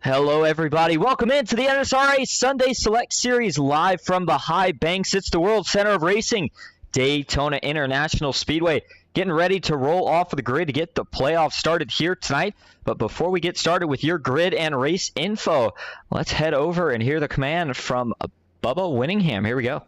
Hello, everybody. Welcome into the NSRA Sunday Select Series live from the High Banks. It's the World Center of Racing, Daytona International Speedway. Getting ready to roll off of the grid to get the playoffs started here tonight. But before we get started with your grid and race info, let's head over and hear the command from Bubba Winningham. Here we go.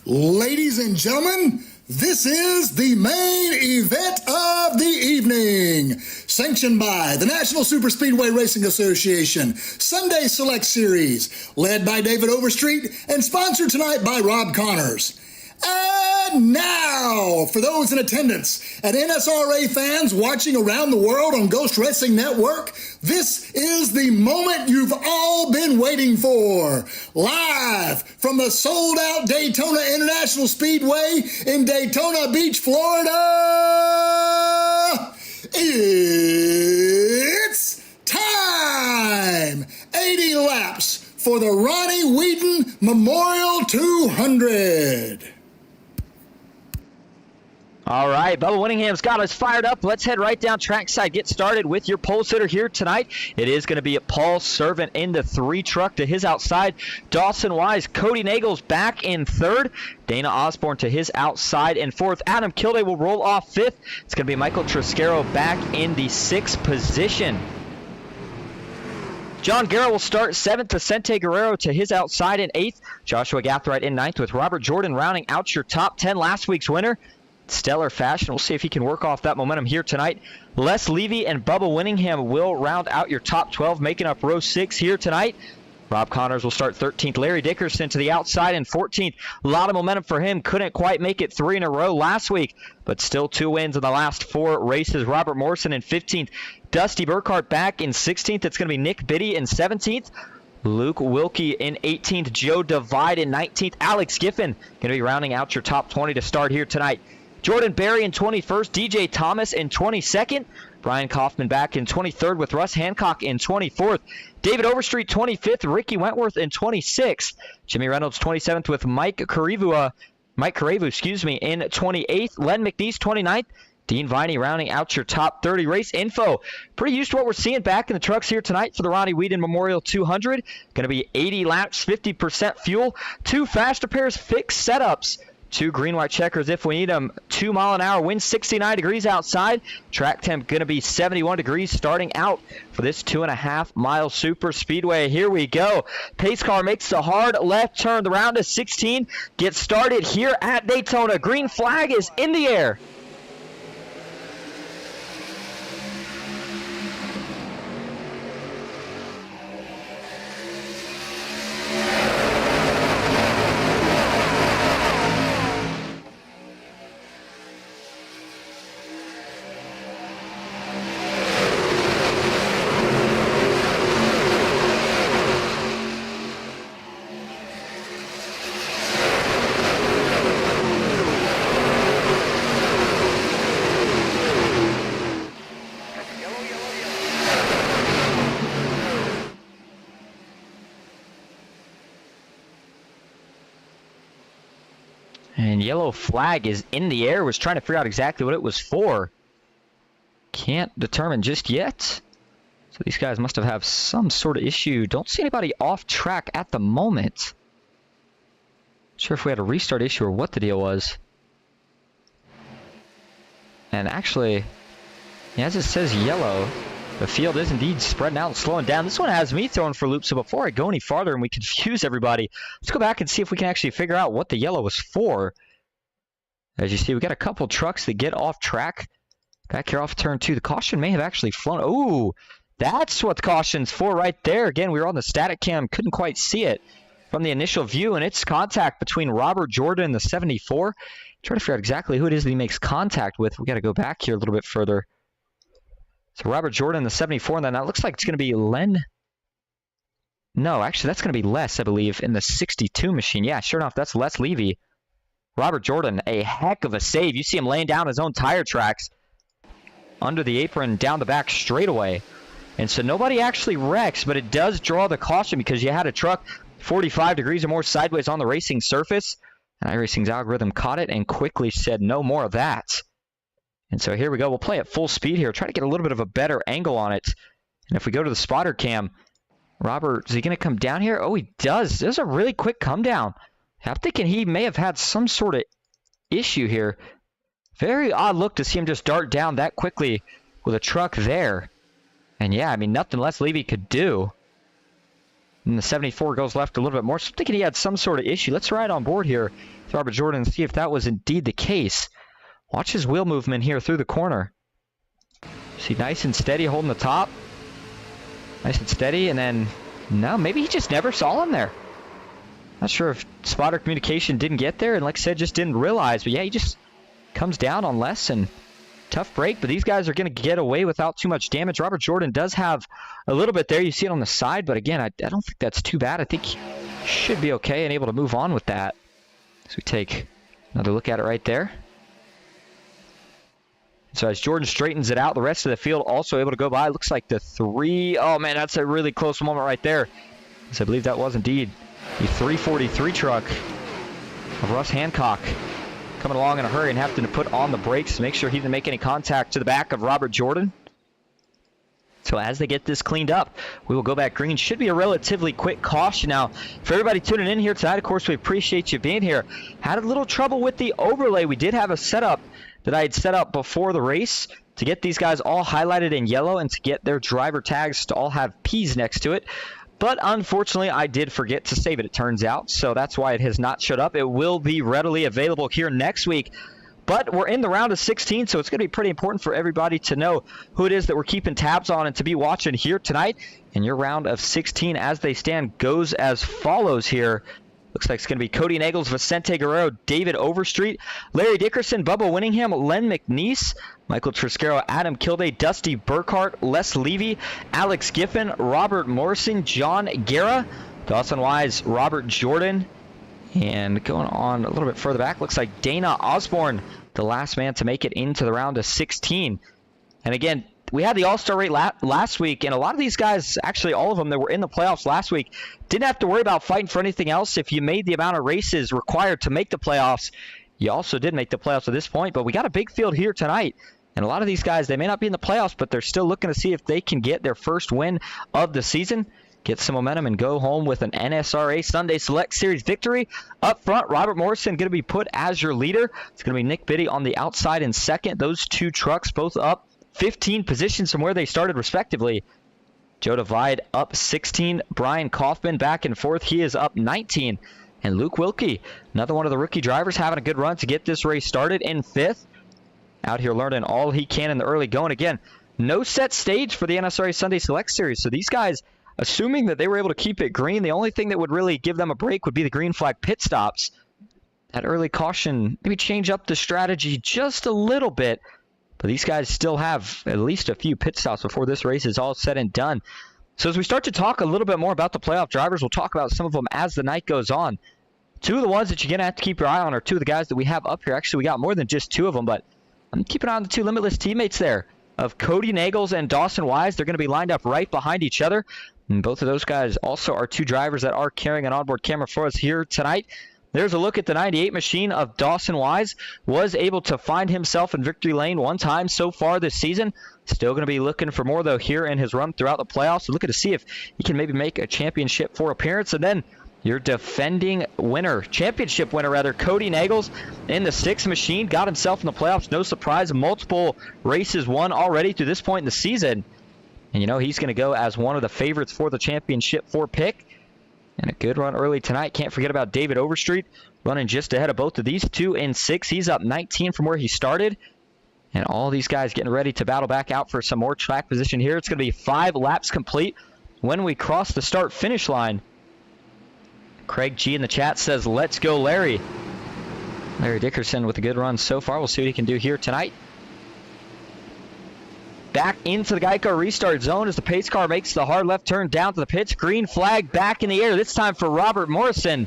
Ladies and gentlemen, this is the main event of the evening, sanctioned by the National Superspeedway Racing Association, Sunday Select Series, led by David Overstreet and sponsored tonight by Rob Connors. And now, for those in attendance and NSRA fans watching around the world on Ghost Racing Network, this is the moment you've all been waiting for. Live from the sold-out Daytona International Speedway in Daytona Beach, Florida, it's time! 80 laps for the Ronnie Weedon Memorial 200. All right, Bubba Winningham's got us fired up. Let's head right down trackside. Get started with your pole sitter here tonight. It is going to be Paul Servant in the 3 truck to his outside. Dawson Wise, Cody Nagels back in 3rd. Dana Osborne to his outside in 4th. Adam Kilday will roll off 5th. It's going to be Michael Triscaro back in the 6th position. John Guerra will start 7th. Vicente Guerrero to his outside in 8th. Joshua Gathright in 9th with Robert Jordan rounding out your top 10. Last week's winner, stellar fashion. We'll see if he can work off that momentum here tonight. Les Levy and Bubba Winningham will round out your top 12, making up row 6 here tonight. Rob Connors will start 13th. Larry Dickerson to the outside in 14th. A lot of momentum for him. Couldn't quite make it 3 in a row last week, but still 2 wins in the last 4 races. Robert Morrison in 15th. Dusty Burkhart back in 16th. It's going to be Nick Biddy in 17th. Luke Wilkie in 18th. Joe Divide in 19th. Alex Giffen going to be rounding out your top 20 to start here tonight. Jordan Berry in 21st, DJ Thomas in 22nd, Brian Kaufman back in 23rd with Russ Hancock in 24th, David Overstreet 25th, Ricky Wentworth in 26th, Jimmy Reynolds 27th with Mike Karevu, in 28th, Len McNeese 29th, Dean Viney rounding out your top 30. Race info. Pretty used to what we're seeing back in the trucks here tonight for the Ronnie Weedon Memorial 200. Going to be 80 laps, 50% fuel, 2 faster pairs, fixed setups. 2 green-white checkers if we need them. 2 mile an hour, wind 69 degrees outside. Track temp going to be 71 degrees starting out for this 2.5-mile super speedway. Here we go. Pace car makes the hard left turn. The round of 16 gets started here at Daytona. Green flag is in the air. And yellow flag is in the air. Was trying to figure out exactly what it was for. Can't determine just yet. So these guys must have some sort of issue. Don't see anybody off track at the moment. Not sure if we had a restart issue or what the deal was. And actually, as it says yellow, the field is indeed spreading out and slowing down. This one has me thrown for loops, so before I go any farther and we confuse everybody, let's go back and see if we can actually figure out what the yellow was for. As you see, we got a couple trucks that get off track. Back here off turn 2. The caution may have actually flown. Oh, that's what the caution's for right there. Again, we were on the static cam, couldn't quite see it from the initial view, and it's contact between Robert Jordan and the 74. Trying to figure out exactly who it is that he makes contact with. We got to go back here a little bit further. So Robert Jordan, the 74, and then that looks like it's going to be Len. No, actually, that's going to be Les, I believe, in the 62 machine. Yeah, sure enough, that's Les Levy. Robert Jordan, a heck of a save. You see him laying down his own tire tracks under the apron, down the back straightaway. And so nobody actually wrecks, but it does draw the caution because you had a truck 45 degrees or more sideways on the racing surface. And iRacing's algorithm caught it and quickly said no more of that. And so here we go. We'll play at full speed here. Try to get a little bit of a better angle on it. And if we go to the spotter cam, Robert, is he going to come down here? Oh, he does. There's a really quick come down. I'm thinking he may have had some sort of issue here. Very odd look to see him just dart down that quickly with a truck there. And yeah, I mean, nothing less Levy could do. And the 74 goes left a little bit more. So I'm thinking he had some sort of issue. Let's ride on board here with Robert Jordan and see if that was indeed the case. Watch his wheel movement here through the corner. See, nice and steady holding the top. Nice and steady, and then, no, maybe he just never saw him there. Not sure if spotter communication didn't get there, and like I said, just didn't realize. But yeah, he just comes down on less, and tough break. But these guys are going to get away without too much damage. Robert Jordan does have a little bit there. You see it on the side, but again, I don't think that's too bad. I think he should be okay and able to move on with that. So we take another look at it right there. So as Jordan straightens it out, the rest of the field also able to go by. Looks like the 3. Oh, man, that's a really close moment right there. So I believe that was indeed the 343 truck of Russ Hancock coming along in a hurry and having to put on the brakes to make sure he didn't make any contact to the back of Robert Jordan. So as they get this cleaned up, we will go back green. Should be a relatively quick caution. Now, for everybody tuning in here tonight, of course, we appreciate you being here. Had a little trouble with the overlay. We did have a setup that I had set up before the race to get these guys all highlighted in yellow and to get their driver tags to all have P's next to it. But unfortunately, I did forget to save it, it turns out. So that's why it has not showed up. It will be readily available here next week. But we're in the round of 16, so it's going to be pretty important for everybody to know who it is that we're keeping tabs on and to be watching here tonight. And your round of 16 as they stand goes as follows here. Looks like it's going to be Cody Nagels, Vicente Guerrero, David Overstreet, Larry Dickerson, Bubba Winningham, Len McNeese, Michael Triscaro, Adam Kilday, Dusty Burkhart, Les Levy, Alex Giffen, Robert Morrison, John Guerra, Dawson Wise, Robert Jordan, and going on a little bit further back, looks like Dana Osborne, the last man to make it into the round of 16. And again, we had the All-Star rate last week, and a lot of these guys, actually all of them that were in the playoffs last week, didn't have to worry about fighting for anything else. If you made the amount of races required to make the playoffs, you also did make the playoffs at this point. But we got a big field here tonight, and a lot of these guys, they may not be in the playoffs, but they're still looking to see if they can get their first win of the season, get some momentum, and go home with an NSRA Sunday Select Series victory. Up front, Robert Morrison going to be put as your leader. It's going to be Nick Biddy on the outside in second. Those two trucks both up 15 positions from where they started respectively. Joe Divide up 16. Brian Kaufman back and forth. He is up 19. And Luke Wilkie, another one of the rookie drivers, having a good run to get this race started in 5th. Out here learning all he can in the early going. Again, no set stage for the NSRA Sunday Select Series. So these guys, assuming that they were able to keep it green, the only thing that would really give them a break would be the green flag pit stops. That early caution, maybe change up the strategy just a little bit. But these guys still have at least a few pit stops before this race is all said and done. So as we start to talk a little bit more about the playoff drivers, we'll talk about some of them as the night goes on. Two of the ones that you're going to have to keep your eye on are two of the guys that we have up here. Actually, we got more than just two of them, but I'm keeping an eye on the two Limitless teammates there of Cody Nagels and Dawson Wise. They're going to be lined up right behind each other. And both of those guys also are two drivers that are carrying an onboard camera for us here tonight. There's a look at the 98 machine of Dawson Wise. Was able to find himself in victory lane one time so far this season. Still going to be looking for more, though, here in his run throughout the playoffs. So looking to see if he can maybe make a championship 4 appearance. And then your defending winner, championship winner rather, Cody Nagels in the 6 machine. Got himself in the playoffs. No surprise. Multiple races won already to this point in the season. And, you know, he's going to go as one of the favorites for the championship 4 pick. And a good run early tonight. Can't forget about David Overstreet running just ahead of both of these two in 6. He's up 19 from where he started. And all these guys getting ready to battle back out for some more track position here. It's going to be 5 laps complete when we cross the start-finish line. Craig G in the chat says, let's go, Larry. Larry Dickerson with a good run so far. We'll see what he can do here tonight. Back into the Geico restart zone as the pace car makes the hard left turn down to the pits. Green flag back in the air, this time for Robert Morrison.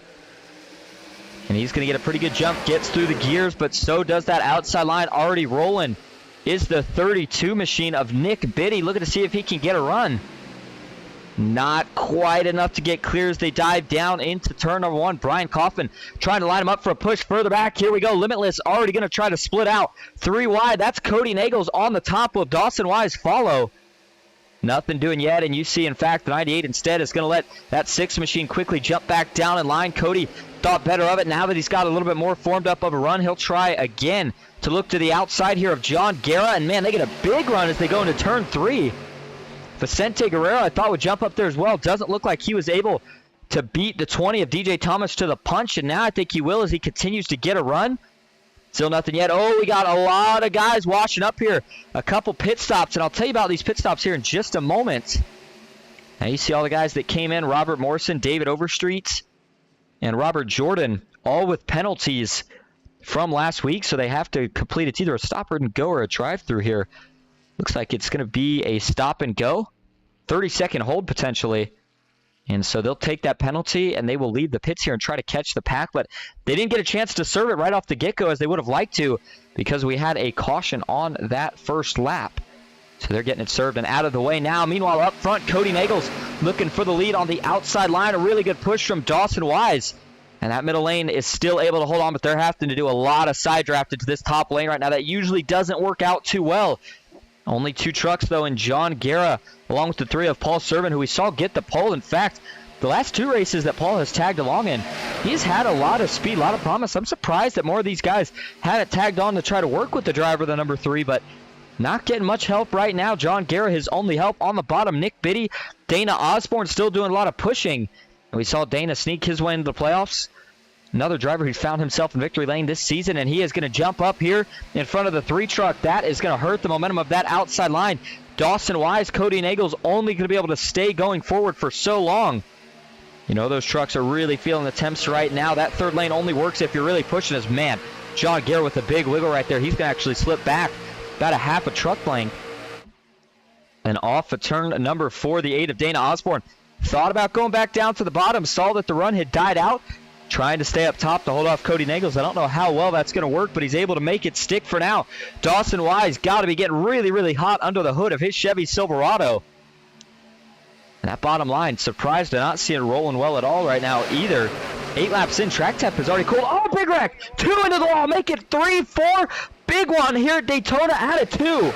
And he's going to get a pretty good jump, gets through the gears, but so does that outside line. Already rolling is the 32 machine of Nick Biddy, looking to see if he can get a run. Not quite enough to get clear as they dive down into turn number 1. Brian Kaufman trying to line him up for a push further back. Here we go. Limitless already going to try to split out. 3 wide. That's Cody Nagels on the top. Will Dawson Wise follow? Nothing doing yet, and you see, in fact, the 98 instead is going to let that 6 machine quickly jump back down in line. Cody thought better of it. Now that he's got a little bit more formed up of a run, he'll try again to look to the outside here of John Guerra, and man, they get a big run as they go into turn 3. Vicente Guerrero, I thought, would jump up there as well. Doesn't look like he was able to beat the 20 of DJ Thomas to the punch, and now I think he will as he continues to get a run. Still nothing yet. Oh, we got a lot of guys washing up here. A couple pit stops, and I'll tell you about these pit stops here in just a moment. Now you see all the guys that came in. Robert Morrison, David Overstreet, and Robert Jordan, all with penalties from last week, so they have to complete it's either a stop and go or a drive-through here. Looks like it's going to be a stop and go. 30-second hold potentially. And so they'll take that penalty and they will leave the pits here and try to catch the pack. But they didn't get a chance to serve it right off the get-go as they would have liked to because we had a caution on that first lap. So they're getting it served and out of the way now. Meanwhile, up front, Cody Nagels looking for the lead on the outside line. A really good push from Dawson Wise. And that middle lane is still able to hold on, but they're having to do a lot of side draft into this top lane right now. That usually doesn't work out too well. Only 2 trucks, though, and John Guerra, along with the 3 of Paul Servant, who we saw get the pole. In fact, the last 2 races that Paul has tagged along in, he's had a lot of speed, a lot of promise. I'm surprised that more of these guys haven't tagged on to try to work with the driver, the number 3, but not getting much help right now. John Guerra, his only help on the bottom. Nick Biddy, Dana Osborne still doing a lot of pushing. And we saw Dana sneak his way into the playoffs. Another driver who found himself in victory lane this season, and he is going to jump up here in front of the 3 truck. That is going to hurt the momentum of that outside line. Dawson Wise, Cody Nagels only going to be able to stay going forward for so long. You know, those trucks are really feeling the temps right now. That 3rd lane only works if you're really pushing us. Man, John Guerra with a big wiggle right there. He's going to actually slip back about a half a truck length. And off of turn number 4, the 8 of Dana Osborne. Thought about going back down to the bottom, saw that the run had died out. Trying to stay up top to hold off Cody Nagels. I don't know how well that's going to work, but he's able to make it stick for now. Dawson Wise got to be getting really, really hot under the hood of his Chevy Silverado. And that bottom line, surprised to not see it rolling well at all right now either. 8 laps in, track temp is already cooled. Oh, big wreck! 2 into the wall, make it 3, 4. Big one here at Daytona, out of 2.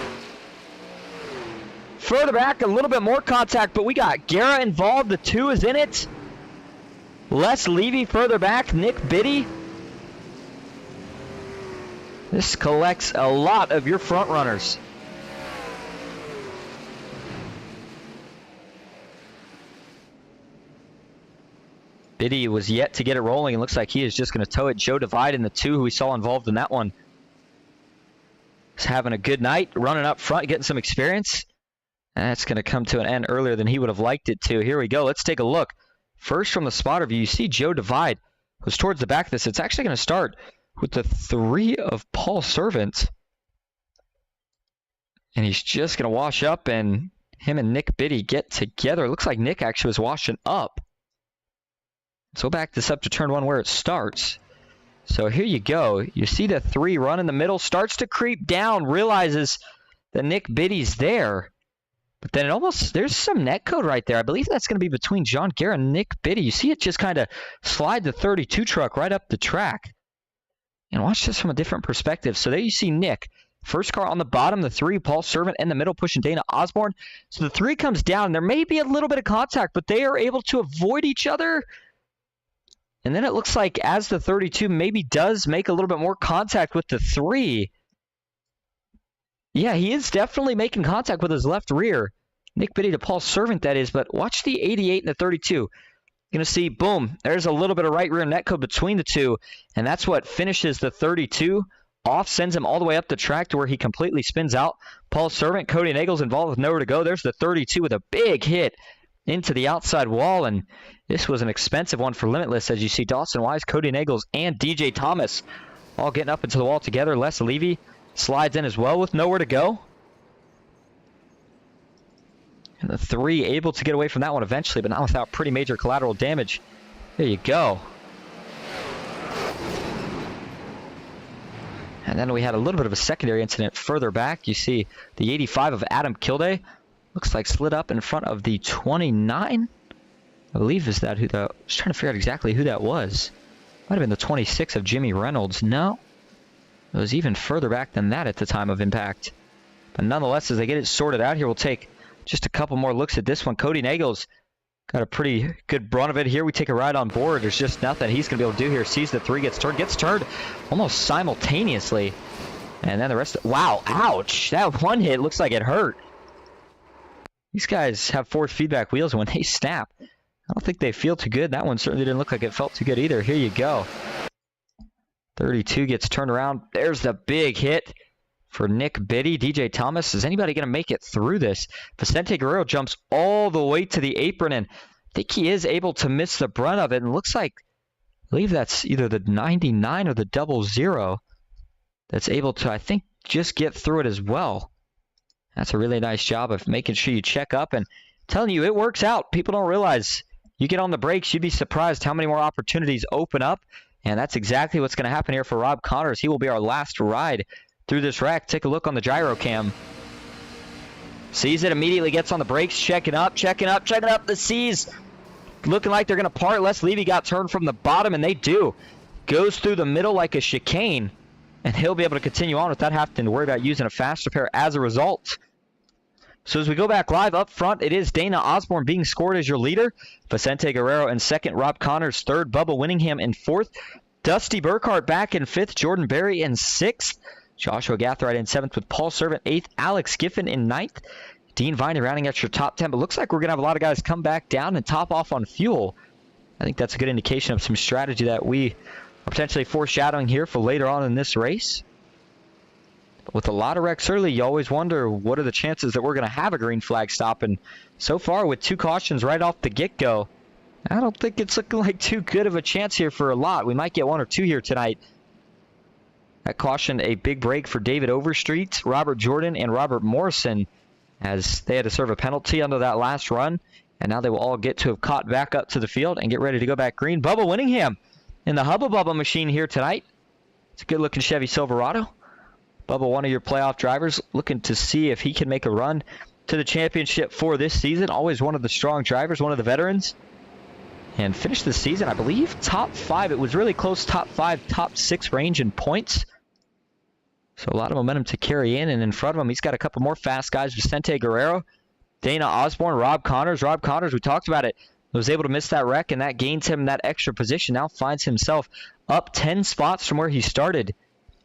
Further back, a little bit more contact, but we got Guerra involved. The 2 is in it. Les Levy further back, Nick Biddy. This collects a lot of your front runners. Biddy was yet to get it rolling, and looks like he is just going to tow it. Joe Divide in the 2, who we saw involved in that one, is having a good night, running up front, getting some experience. And that's going to come to an end earlier than he would have liked it to. Here we go. Let's take a look. First from the spotter view, you see Joe Divide, who's towards the back of this. It's actually going to start with the 3 of Paul Servant. And he's just going to wash up, and him and Nick Biddy get together. It looks like Nick actually was washing up. So we'll back this up to turn 1 where it starts. So here you go. You see the 3 run in the middle, starts to creep down, realizes that Nick Biddy's there. But then there's some net code right there. I believe that's going to be between John Guerra and Nick Biddy. You see it just kind of slide the 32 truck right up the track. And watch this from a different perspective. So there you see Nick. First car on the bottom, the 3, Paul Servant in the middle, pushing Dana Osborne. So the 3 comes down, and there may be a little bit of contact, but they are able to avoid each other. And then it looks like as the 32 maybe does make a little bit more contact with the 3. Yeah, he is definitely making contact with his left rear. Nick Biddy to Paul Servant, that is. But watch the 88 and the 32. You're going to see, boom, there's a little bit of right rear net code between the 2. And that's what finishes the 32 off, sends him all the way up the track to where he completely spins out. Paul Servant, Cody Nagels involved with nowhere to go. There's the 32 with a big hit into the outside wall. And this was an expensive one for Limitless, as you see Dawson Wise, Cody Nagels, and DJ Thomas all getting up into the wall together. Les Levy slides in as well with nowhere to go. And the 3 able to get away from that one eventually, but not without pretty major collateral damage. There you go. And then we had a little bit of a secondary incident further back. You see the 85 of Adam Kilday Looks like slid up in front of the 29. I believe is that who that... I was trying to figure out exactly who that was. Might have been the 26 of Jimmy Reynolds. No. It was even further back than that at the time of impact. But nonetheless, as they get it sorted out here, we'll take just a couple more looks at this one. Cody Nagel's got a pretty good run of it here. We take a ride on board. There's just nothing he's going to be able to do here. Sees the 3, gets turned almost simultaneously. And then the rest of... Wow, ouch. That one hit looks like it hurt. These guys have force feedback wheels, and when they snap, I don't think they feel too good. That one certainly didn't look like it felt too good either. Here you go. 32 gets turned around. There's the big hit for Nick Biddy. DJ Thomas, is anybody going to make it through this? Vicente Guerrero jumps all the way to the apron, and I think he is able to miss the brunt of it. And it looks like, I believe that's either the 99 or the 00 that's able to, I think, just get through it as well. That's a really nice job of making sure you check up, and telling you it works out. People don't realize you get on the brakes, you'd be surprised how many more opportunities open up, and that's exactly what's going to happen here for Rob Connors. He will be our last ride through this wreck. Take a look on the gyro cam. Sees it, immediately gets on the brakes, checking up. The C's looking like they're going to part. Les Levy got turned from the bottom, and they do. Goes through the middle like a chicane, and he'll be able to continue on without having to worry about using a fast repair as a result. So as we go back live up front, it is Dana Osborne being scored as your leader. Vicente Guerrero in second. Rob Connors third. Bubba Winningham in fourth. Dusty Burkhart back in fifth. Jordan Berry in sixth. Joshua Gathright in seventh with Paul Servant eighth. Alex Giffen in ninth. Dean Viney rounding out your top 10. But looks like we're going to have a lot of guys come back down and top off on fuel. I think that's a good indication of some strategy that we are potentially foreshadowing here for later on in this race. But with a lot of wrecks early, you always wonder what are the chances that we're going to have a green flag stop. And so far, with 2 cautions right off the get-go, I don't think it's looking like too good of a chance here for a lot. We might get 1 or 2 here tonight. That caution, a big break for David Overstreet, Robert Jordan, and Robert Morrison, as they had to serve a penalty under that last run. And now they will all get to have caught back up to the field and get ready to go back green. Bubba Winningham in the Hubba Bubba machine here tonight. It's a good-looking Chevy Silverado. Bubba, one of your playoff drivers, looking to see if he can make a run to the championship for this season. Always one of the strong drivers, one of the veterans. And finished the season, I believe, top 5. It was really close, top 5, top 6 range in points. So a lot of momentum to carry in. And in front of him, he's got a couple more fast guys. Vicente Guerrero, Dana Osborne, Rob Connors. Rob Connors, we talked about it, was able to miss that wreck, and that gains him that extra position. Now finds himself up 10 spots from where he started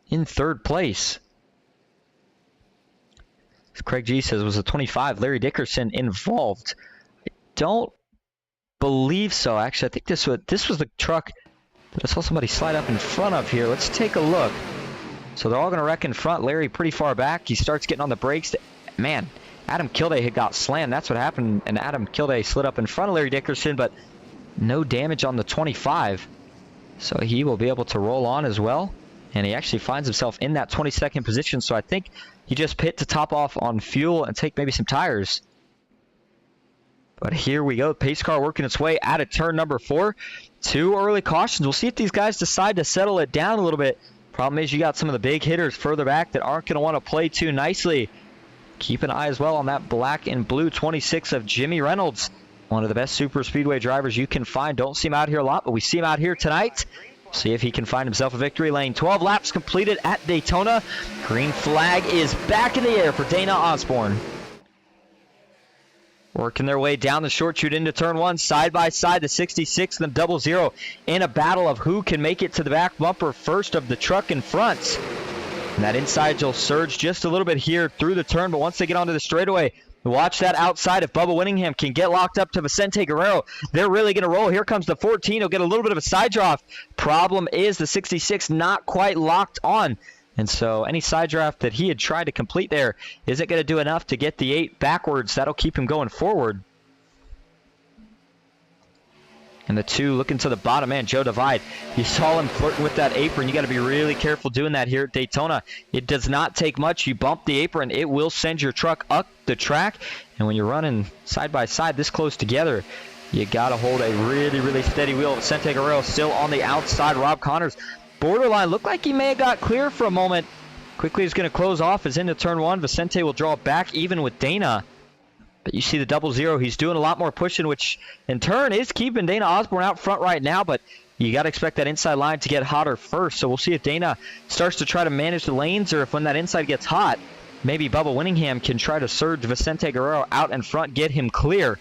in 3rd place. Craig G says, was a 25 Larry Dickerson involved? I don't believe so. Actually, I think this was the truck that I saw somebody slide up in front of here. Let's take a look. So they're all going to wreck in front. Larry pretty far back. He starts getting on the brakes. Man, Adam Kilday had got slammed. That's what happened, and Adam Kilday slid up in front of Larry Dickerson, but no damage on the 25. So he will be able to roll on as well. And he actually finds himself in that 22nd position. So I think he just pit to top off on fuel and take maybe some tires. But here we go. Pace car working its way out of turn number 4. 2 early cautions. We'll see if these guys decide to settle it down a little bit. Problem is you got some of the big hitters further back that aren't going to want to play too nicely. Keep an eye as well on that black and blue 26 of Jimmy Reynolds. One of the best super speedway drivers you can find. Don't see him out here a lot, but we see him out here tonight. See if he can find himself a victory lane. 12 laps completed at Daytona. Green flag is back in the air for Dana Osborne. Working their way down the short chute into turn 1. Side by side, the 66 and the 00 in a battle of who can make it to the back bumper first of the truck in front. And that inside will surge just a little bit here through the turn, but once they get onto the straightaway, watch that outside. If Bubba Winningham can get locked up to Vicente Guerrero, they're really going to roll. Here comes the 14. He'll get a little bit of a side draft. Problem is the 66 not quite locked on. And so any side draft that he had tried to complete there isn't going to do enough to get the 8 backwards. That'll keep him going forward. And the 2 looking to the bottom, man, Joe Divide. You saw him flirting with that apron. You got to be really careful doing that here at Daytona. It does not take much. You bump the apron, it will send your truck up the track. And when you're running side by side this close together, you got to hold a really, really steady wheel. Vicente Guerrero still on the outside. Rob Connors, borderline. Looked like he may have got clear for a moment. Quickly is going to close off as into turn 1. Vicente will draw back even with Dana. But you see the 0-0. He's doing a lot more pushing, which in turn is keeping Dana Osborne out front right now. But you got to expect that inside line to get hotter first. So we'll see if Dana starts to try to manage the lanes, or if when that inside gets hot, maybe Bubba Winningham can try to surge Vicente Guerrero out in front, get him clear.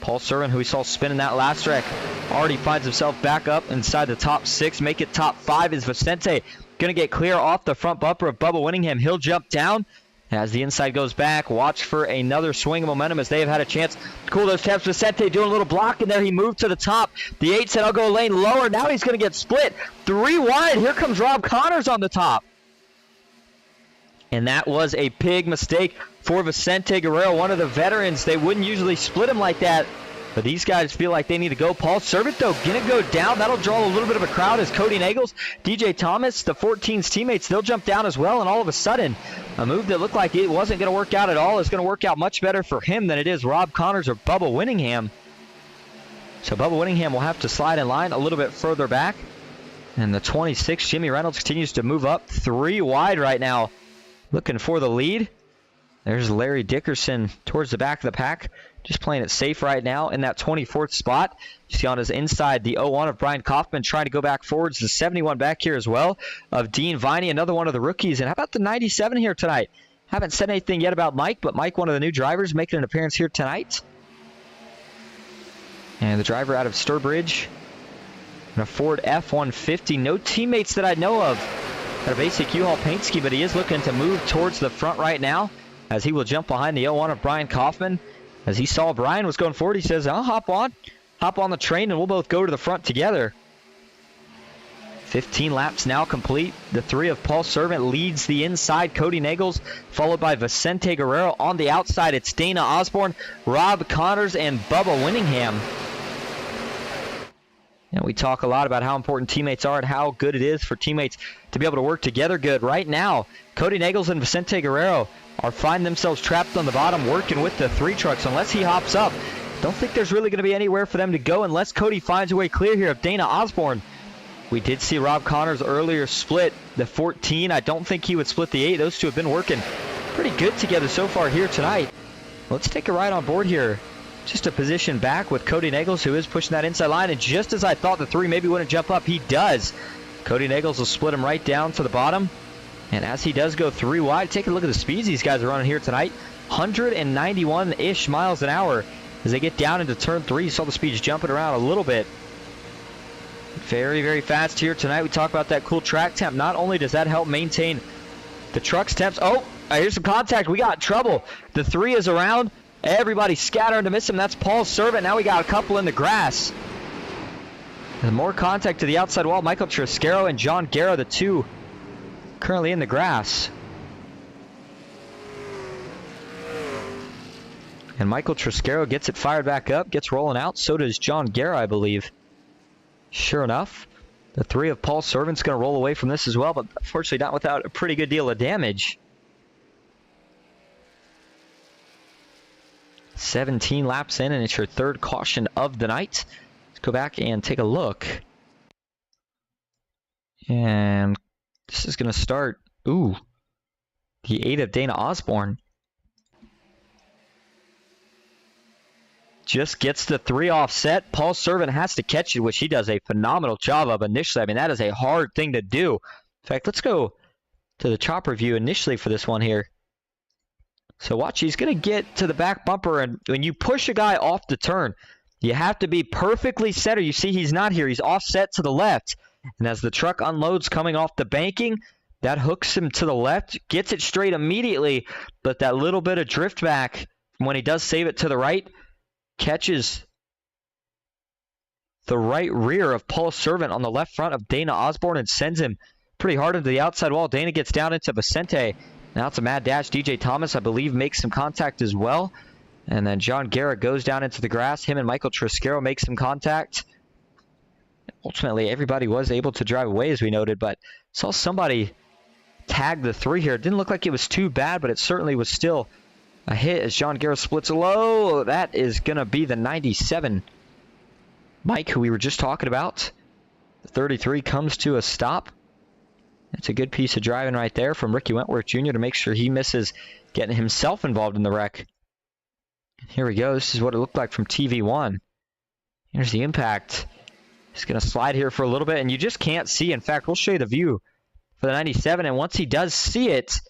Paul Servant, who we saw spinning that last wreck, already finds himself back up inside the top 6. Make it top 5 is Vicente. Going to get clear off the front bumper of Bubba Winningham. He'll jump down. As the inside goes back, watch for another swing of momentum as they have had a chance. Cool those taps. Vicente doing a little block in there. He moved to the top. The 8 said, I'll go a lane lower. Now he's going to get split. 3 wide. Here comes Rob Connors on the top. And that was a big mistake for Vicente Guerrero, one of the veterans. They wouldn't usually split him like that, but these guys feel like they need to go. Paul Servant, though, going to go down. That'll draw a little bit of a crowd as Cody Nagels, DJ Thomas, the 14's teammates, they'll jump down as well. And all of a sudden, a move that looked like it wasn't going to work out at all is going to work out much better for him than it is Rob Connors or Bubba Winningham. So Bubba Winningham will have to slide in line a little bit further back. And the 26, Jimmy Reynolds, continues to move up 3 wide right now, looking for the lead. There's Larry Dickerson towards the back of the pack, just playing it safe right now in that 24th spot. You see on his inside the 01 of Brian Kaufman trying to go back forwards. The 71 back here as well of Dean Viney, another one of the rookies. And how about the 97 here tonight? Haven't said anything yet about Mike, but Mike, one of the new drivers, making an appearance here tonight. And the driver out of Sturbridge in a Ford F-150. No teammates that I know of. Got a basic U-Haul paint scheme, but he is looking to move towards the front right now as he will jump behind the 01 of Brian Kaufman. As he saw Brian was going forward, he says, I'll hop on the train, and we'll both go to the front together. 15 laps now complete. The 3 of Paul Servant leads the inside. Cody Nagels, followed by Vicente Guerrero. On the outside, it's Dana Osborne, Rob Connors, and Bubba Winningham. And we talk a lot about how important teammates are and how good it is for teammates to be able to work together good. Right now, Cody Nagels and Vicente Guerrero are finding themselves trapped on the bottom working with the 3 trucks. Unless he hops up, don't think there's really going to be anywhere for them to go unless Cody finds a way clear here of Dana Osborne. We did see Rob Connors earlier split the 14. I don't think he would split the 8. Those two have been working pretty good together so far here tonight. Let's take a ride on board here. Just a position back with Cody Nagels, who is pushing that inside line. And just as I thought the 3 maybe wouldn't jump up, he does. Cody Nagels will split him right down to the bottom. And as he does go 3 wide, take a look at the speeds these guys are running here tonight. 191-ish miles an hour as they get down into turn 3. You saw the speeds jumping around a little bit. Very, very fast here tonight. We talk about that cool track temp. Not only does that help maintain the truck's temps. Oh, here's some contact. We got trouble. The 3 is around. Everybody scattering to miss him. That's Paul Servant. Now we got a couple in the grass. And more contact to the outside wall. Michael Triscaro and John Guerra, the 2 currently in the grass. And Michael Triscaro gets it fired back up, gets rolling out. So does John Guerra, I believe. Sure enough, the 3 of Paul Servant's going to roll away from this as well, but unfortunately not without a pretty good deal of damage. 17 laps in, and it's your 3rd caution of the night. Let's go back and take a look. And this is going to start, the 8 of Dana Osborne. Just gets the 3 offset. Paul Servant has to catch it, which he does a phenomenal job of initially. I mean, that is a hard thing to do. In fact, let's go to the chopper view initially for this one here. So watch, he's going to get to the back bumper, and when you push a guy off the turn, you have to be perfectly centered. You see he's not here. He's offset to the left. And as the truck unloads coming off the banking, that hooks him to the left, gets it straight immediately, but that little bit of drift back when he does save it to the right, catches the right rear of Paul Servant on the left front of Dana Osborne and sends him pretty hard into the outside wall. Dana gets down into Vicente. Now it's a mad dash. DJ Thomas, I believe, makes some contact as well. And then John Guerra goes down into the grass. Him and Michael Triscaro make some contact. Ultimately, everybody was able to drive away, as we noted, but saw somebody tag the 3 here. It didn't look like it was too bad, but it certainly was still a hit as John Guerra splits low. That is going to be the 97. Mike, who we were just talking about. The 33 comes to a stop. It's a good piece of driving right there from Ricky Wentworth Jr. to make sure he misses getting himself involved in the wreck. Here we go. This is what it looked like from TV1. Here's the impact. He's going to slide here for a little bit, and you just can't see. In fact, we'll show you the view for the 97, and once he does see it,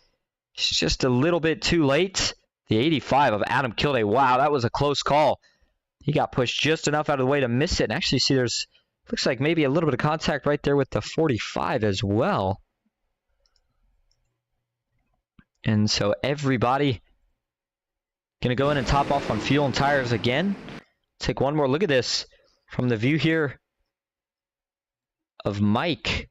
it's just a little bit too late. The 85 of Adam Kilday. Wow, that was a close call. He got pushed just enough out of the way to miss it. And actually, see, there's looks like maybe a little bit of contact right there with the 45 as well. And so everybody going to go in and top off on fuel and tires again. Take one more look at this from the view here of Mike.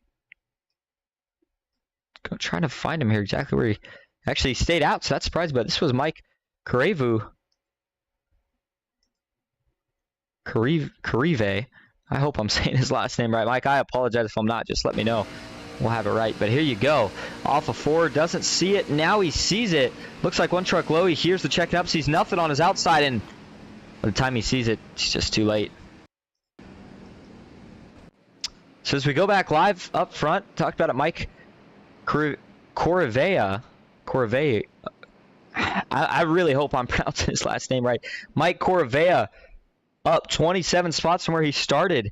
Go trying to find him here exactly where he actually stayed out, so that's surprising. But this was Mike Karive. I hope I'm saying his last name right. Mike, I apologize if I'm not. Just let me know. We'll have it right. But here you go. Off of 4. Doesn't see it. Now he sees it. Looks like one truck low. He hears the checking up. Sees nothing on his outside. And by the time he sees it, it's just too late. So as we go back live up front, talked about it, Mike Corivea. I really hope I'm pronouncing his last name right. Mike Corivea up 27 spots from where he started.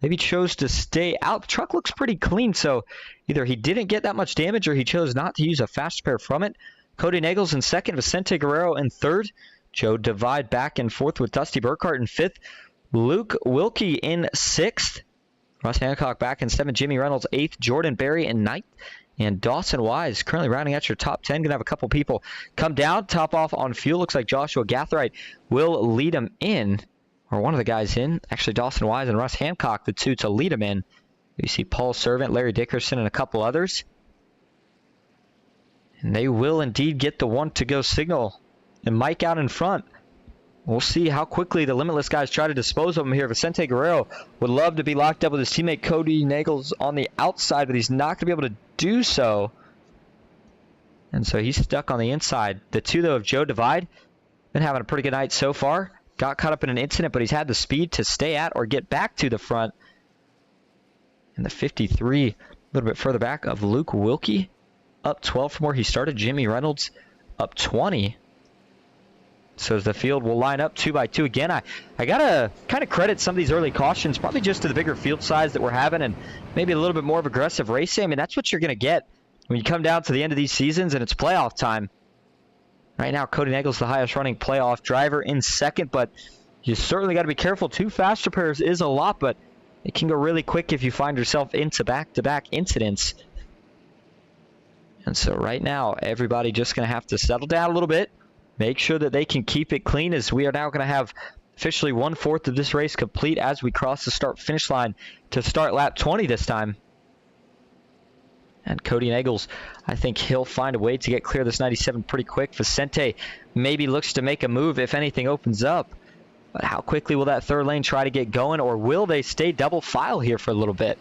Maybe chose to stay out. The truck looks pretty clean, so either he didn't get that much damage or he chose not to use a fast repair from it. Cody Nagels in second, Vicente Guerrero in third. Joe Divide back and forth with Dusty Burkhart in fifth. Luke Wilkie in sixth. Russ Hancock back in seventh. Jimmy Reynolds eighth. Jordan Berry in ninth. And Dawson Wise currently rounding out your top 10. Going to have a couple people come down, top off on fuel. Looks like Joshua Gathright will lead him in. Or one of the guys in. Actually, Dawson Wise and Russ Hancock, the two to lead him in. You see Paul Servant, Larry Dickerson, and a couple others. And they will indeed get the one to go signal. And Mike out in front. We'll see how quickly the Limitless guys try to dispose of him here. Vicente Guerrero would love to be locked up with his teammate Cody Nagels on the outside, but he's not going to be able to do so. And so he's stuck on the inside. The two, though, of Joe Divide, been having a pretty good night so far. Got caught up in an incident, but he's had the speed to stay at or get back to the front. And the 53, a little bit further back, of Luke Wilkie, up 12 from where he started. Jimmy Reynolds up 20. So as the field will line up 2 by 2 again, I got to kind of credit some of these early cautions, probably just to the bigger field size that we're having and maybe a little bit more of aggressive racing. I mean, that's what you're going to get when you come down to the end of these seasons and it's playoff time. Right now, Cody Nagels, the highest running playoff driver, in second, but you certainly got to be careful. 2 fast repairs is a lot, but it can go really quick if you find yourself into back-to-back incidents. And so right now, everybody just going to have to settle down a little bit, make sure that they can keep it clean, as we are now going to have officially 1/4 of this race complete as we cross the start-finish line to start lap 20 this time. And Cody Nagels, I think he'll find a way to get clear of this 97 pretty quick. Vicente maybe looks to make a move if anything opens up. But how quickly will that third lane try to get going, or will they stay double file here for a little bit?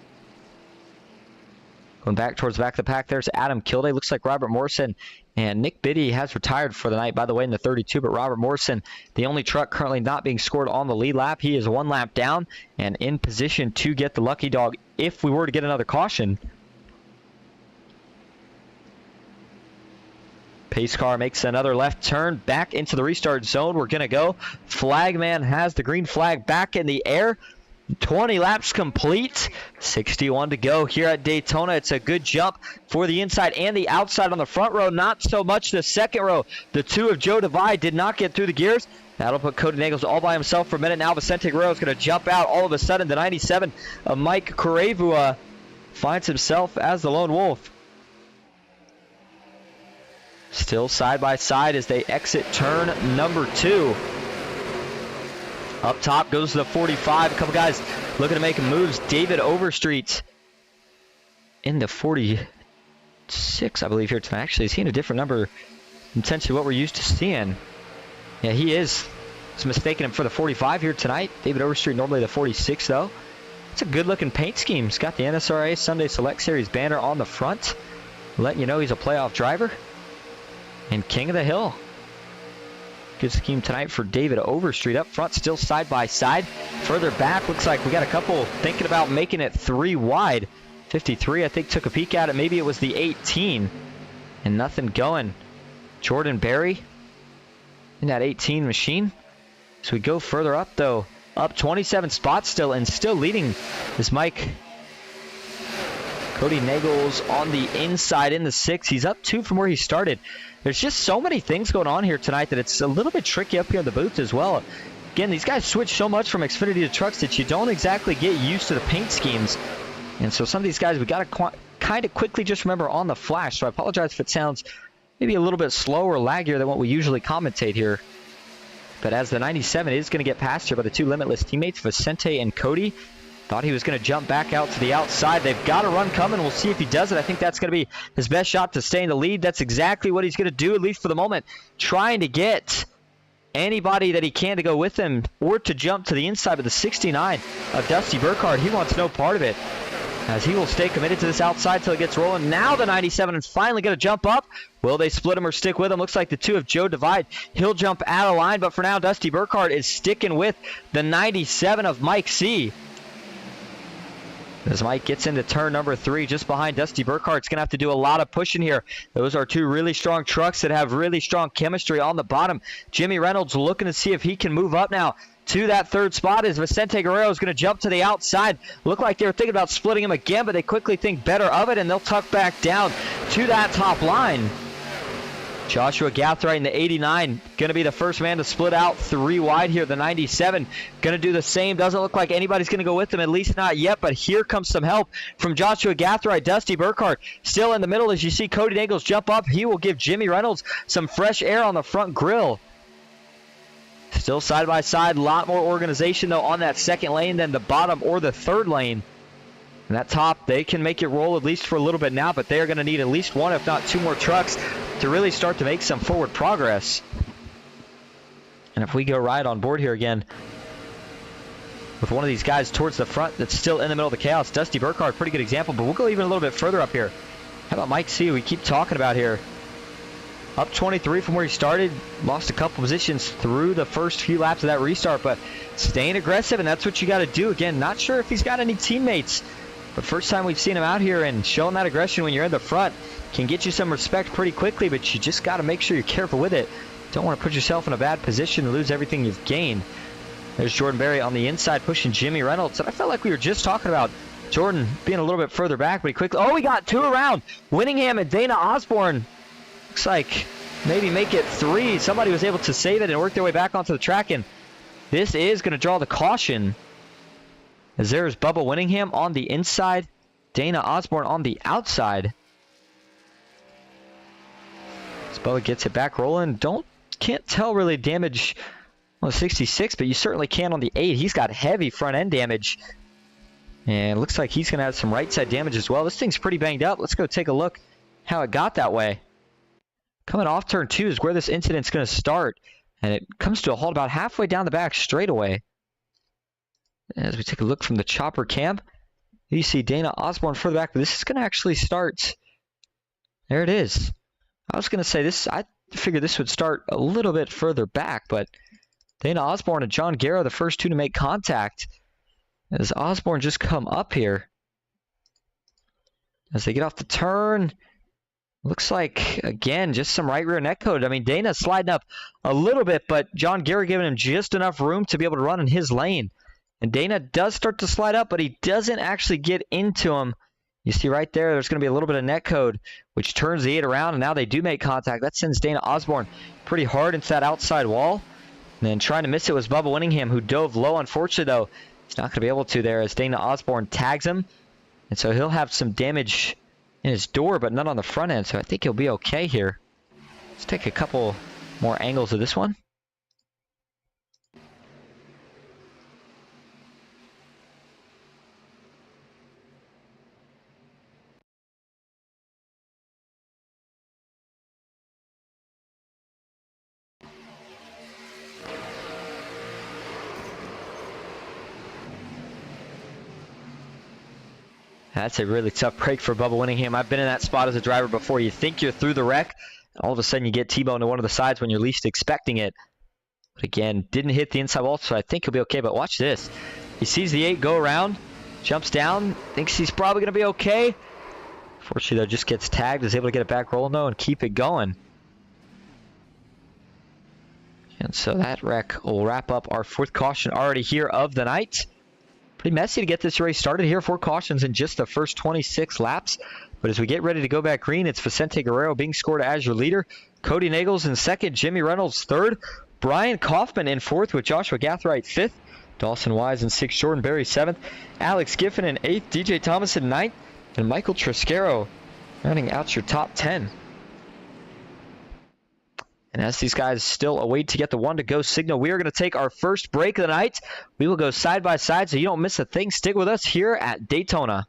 Going back towards the back of the pack, there's Adam Kilday. Looks like Robert Morrison and Nick Biddy has retired for the night, by the way, in the 32. But Robert Morrison, the only truck currently not being scored on the lead lap. He is 1 lap down and in position to get the lucky dog if we were to get another caution. Pace car makes another left turn back into the restart zone. We're going to go. Flagman has the green flag back in the air. 20 laps complete. 61 to go here at Daytona. It's a good jump for the inside and the outside on the front row. Not so much the second row. The two of Joe Divide did not get through the gears. That'll put Cody Nagels all by himself for a minute. Now Vicente Guerrero is going to jump out all of a sudden. The 97 of Mike Corevua finds himself as the lone wolf. Still side by side as they exit turn number 2. Up top goes the 45. A couple guys looking to make moves. David Overstreet in the 46, I believe, here tonight. Actually, he's seeing a different number than potentially what we're used to seeing. Yeah, he is. It's mistaken him for the 45 here tonight. David Overstreet normally the 46, though. It's a good-looking paint scheme. He's got the NSRA Sunday Select Series banner on the front, letting you know he's a playoff driver. And King of the Hill. Good scheme tonight for David Overstreet. Up front, still side by side. Further back, looks like we got a couple thinking about making it 3 wide. 53, I think, took a peek at it. Maybe it was the 18. And nothing going. Jordan Berry in that 18 machine. So we go further up, though. Up 27 spots still, and still leading is Mike. Cody Nagels on the inside in the 6. He's up 2 from where he started. There's just so many things going on here tonight that it's a little bit tricky up here in the booth as well. Again, these guys switch so much from Xfinity to trucks that you don't exactly get used to the paint schemes. And so some of these guys, we got to kind of quickly just remember on the flash. So I apologize if it sounds maybe a little bit slower, laggier than what we usually commentate here. But as the 97 is going to get passed here by the 2 Limitless teammates, Vicente and Cody. Thought he was going to jump back out to the outside. They've got a run coming. We'll see if he does it. I think that's going to be his best shot to stay in the lead. That's exactly what he's going to do, at least for the moment. Trying to get anybody that he can to go with him or to jump to the inside of the 69 of Dusty Burkhardt. He wants no part of it, as he will stay committed to this outside till it gets rolling. Now the 97 is finally going to jump up. Will they split him or stick with him? Looks like the 2 of Joe divide. He'll jump out of line, but for now, Dusty Burkhardt is sticking with the 97 of Mike C. As Mike gets into turn number 3, just behind Dusty Burkhardt's going to have to do a lot of pushing here. Those are 2 really strong trucks that have really strong chemistry on the bottom. Jimmy Reynolds looking to see if he can move up now to that 3rd spot, as Vicente Guerrero is going to jump to the outside. Look like they were thinking about splitting him again, but they quickly think better of it, and they'll tuck back down to that top line. Joshua Gathright in the 89 going to be the first man to split out 3 wide here. The 97 going to do the same. Doesn't look like anybody's going to go with him, at least not yet, but here comes some help from Joshua Gathright. Dusty Burkhardt still in the middle as you see Cody Nagels jump up. He will give Jimmy Reynolds some fresh air on the front grill. Still side by side, a lot more organization though on that 2nd lane than the bottom or the 3rd lane. And that top, they can make it roll at least for a little bit now, but they are going to need at least 1, if not 2 more trucks to really start to make some forward progress. And if we go right on board here again with one of these guys towards the front that's still in the middle of the chaos, Dusty Burkhardt, pretty good example, but we'll go even a little bit further up here. How about Mike C, we keep talking about here? Up 23 from where he started, lost a couple positions through the first few laps of that restart, but staying aggressive, and that's what you got to do. Again, not sure if he's got any teammates, but first time we've seen him out here, and showing that aggression when you're in the front can get you some respect pretty quickly, but you just got to make sure you're careful with it. Don't want to put yourself in a bad position and lose everything you've gained. There's Jordan Berry on the inside pushing Jimmy Reynolds, and I felt like we were just talking about Jordan being a little bit further back, but he quickly... Oh, we got 2 around. Winningham and Dana Osborne. Looks like maybe make it 3. Somebody was able to save it and work their way back onto the track, and this is going to draw the caution. As there's Bubba Winningham on the inside, Dana Osborne on the outside. As Bubba gets it back rolling, can't tell really damage on the 66, but you certainly can on the 8. He's got heavy front end damage, and it looks like he's going to have some right side damage as well. This thing's pretty banged up. Let's go take a look how it got that way. Coming off turn 2 is where this incident's going to start, and it comes to a halt about halfway down the back straightaway. As we take a look from the chopper cam, you see Dana Osborne further back, but this is going to actually start. There it is. I was going to say this, I figured this would start a little bit further back, but Dana Osborne and John Guerra, the first 2 to make contact. As Osborne just come up here. As they get off the turn, looks like, again, just some right rear neck code. I mean, Dana sliding up a little bit, but John Guerra giving him just enough room to be able to run in his lane. And Dana does start to slide up, but he doesn't actually get into him. You see right there's going to be a little bit of net code, which turns the 8 around, and now they do make contact. That sends Dana Osborne pretty hard into that outside wall. And then trying to miss it was Bubba Winningham, who dove low. Unfortunately, though, he's not going to be able to there as Dana Osborne tags him. And so he'll have some damage in his door, but none on the front end, so I think he'll be okay here. Let's take a couple more angles of this one. That's a really tough break for Bubba Winningham. I've been in that spot as a driver before. You think you're through the wreck, and all of a sudden you get T-boned to one of the sides when you're least expecting it. But again, didn't hit the inside wall, so I think he'll be okay. But watch this. He sees the 8 go around, jumps down, thinks he's probably going to be okay. Fortunately, though, just gets tagged, is able to get it back rolling, though, and keep it going. And so that wreck will wrap up our 4th caution already here of the night. Pretty messy to get this race started here. 4 cautions in just the first 26 laps. But as we get ready to go back green, it's Vicente Guerrero being scored as your leader. Cody Nagels in 2nd, Jimmy Reynolds 3rd, Brian Kaufman in 4th with Joshua Gathright 5th, Dawson Wise in 6th, Jordan Berry 7th, Alex Giffen in 8th, DJ Thomas in 9th, and Michael Triscaro rounding out your top 10. And as these guys still await to get the 1 to go signal, we are going to take our first break of the night. We will go side by side so you don't miss a thing. Stick with us here at Daytona.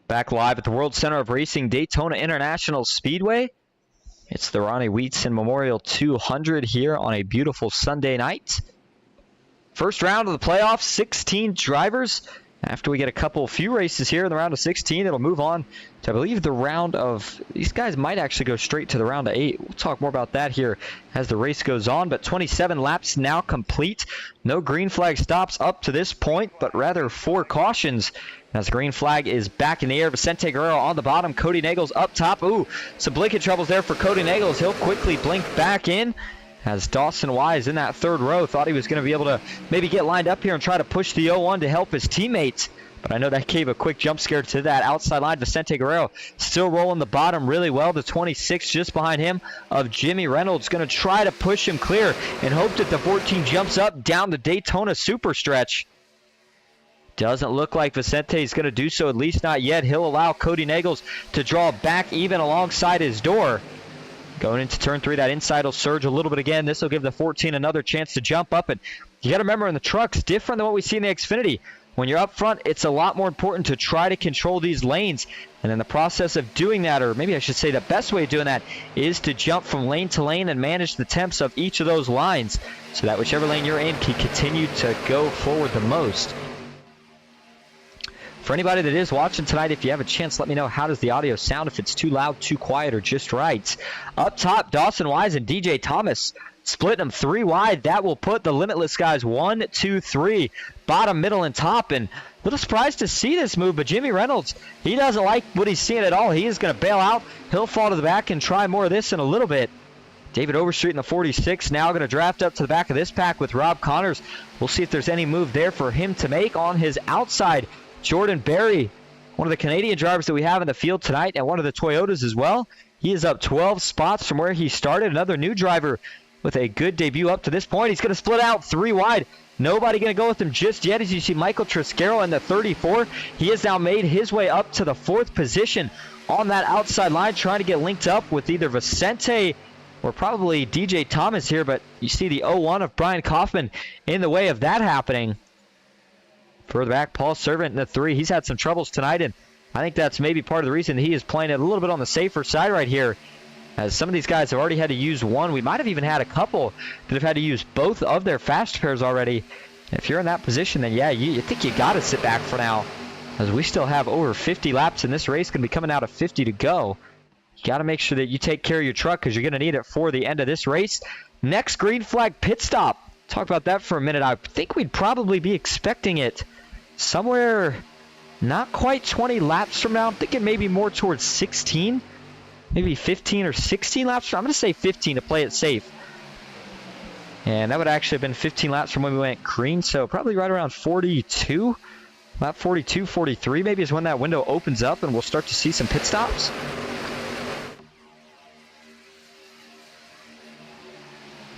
Back live at the World Center of Racing, Daytona International Speedway. It's the Ronnie Weedon Memorial 200 here on a beautiful Sunday night. First round of the playoffs, 16 drivers. After we get a few races here in the round of 16, it'll move on to, I believe, the round of, these guys might actually go straight to the round of 8. We'll talk more about that here as the race goes on, but 27 laps now complete. No green flag stops up to this point, but rather 4 cautions. As the green flag is back in the air, Vicente Guerrero on the bottom, Cody Nagels up top. Ooh, some blinking troubles there for Cody Nagels. He'll quickly blink back in as Dawson Wise in that 3rd row thought he was going to be able to maybe get lined up here and try to push the 0-1 to help his teammates. But I know that gave a quick jump scare to that outside line. Vicente Guerrero still rolling the bottom really well. The 26 just behind him of Jimmy Reynolds going to try to push him clear and hope that the 14 jumps up down the Daytona super stretch. Doesn't look like Vicente is going to do so, at least not yet. He'll allow Cody Nagels to draw back even alongside his door. Going into turn 3, that inside will surge a little bit again. This will give the 14 another chance to jump up. And you got to remember, in the trucks, different than what we see in the Xfinity. When you're up front, it's a lot more important to try to control these lanes. And in the process of doing that, or maybe I should say the best way of doing that, is to jump from lane to lane and manage the temps of each of those lines so that whichever lane you're in can continue to go forward the most. For anybody that is watching tonight, if you have a chance, let me know, how does the audio sound, if it's too loud, too quiet, or just right. Up top, Dawson Wise and DJ Thomas splitting them 3 wide. That will put the Limitless guys 1, 2, 3, bottom, middle, and top. And a little surprised to see this move, but Jimmy Reynolds, he doesn't like what he's seeing at all. He is going to bail out. He'll fall to the back and try more of this in a little bit. David Overstreet in the 46 now going to draft up to the back of this pack with Rob Connors. We'll see if there's any move there for him to make on his outside. Jordan Berry, one of the Canadian drivers that we have in the field tonight, and one of the Toyotas as well. He is up 12 spots from where he started. Another new driver with a good debut up to this point. He's going to split out 3 wide. Nobody going to go with him just yet. As you see Michael Triscaro in the 34. He has now made his way up to the 4th position on that outside line, trying to get linked up with either Vicente or probably DJ Thomas here, but you see the 0-1 of Brian Kaufman in the way of that happening. Further back, Paul Servant in the 3. He's had some troubles tonight, and I think that's maybe part of the reason he is playing it a little bit on the safer side right here, as some of these guys have already had to use one. We might have even had a couple that have had to use both of their fast pairs already. And if you're in that position, then yeah, you think you got to sit back for now, as we still have over 50 laps in this race, going to be coming out of 50 to go. You got to make sure that you take care of your truck because you're going to need it for the end of this race. Next green flag pit stop. Talk about that for a minute. I think we'd probably be expecting it somewhere not quite 20 laps from now. I'm thinking maybe more towards 16, maybe 15 or 16 laps from. I'm going to say 15 to play it safe. And that would actually have been 15 laps from when we went green, so probably right around 42. Lap 42, 43 maybe is when that window opens up and we'll start to see some pit stops.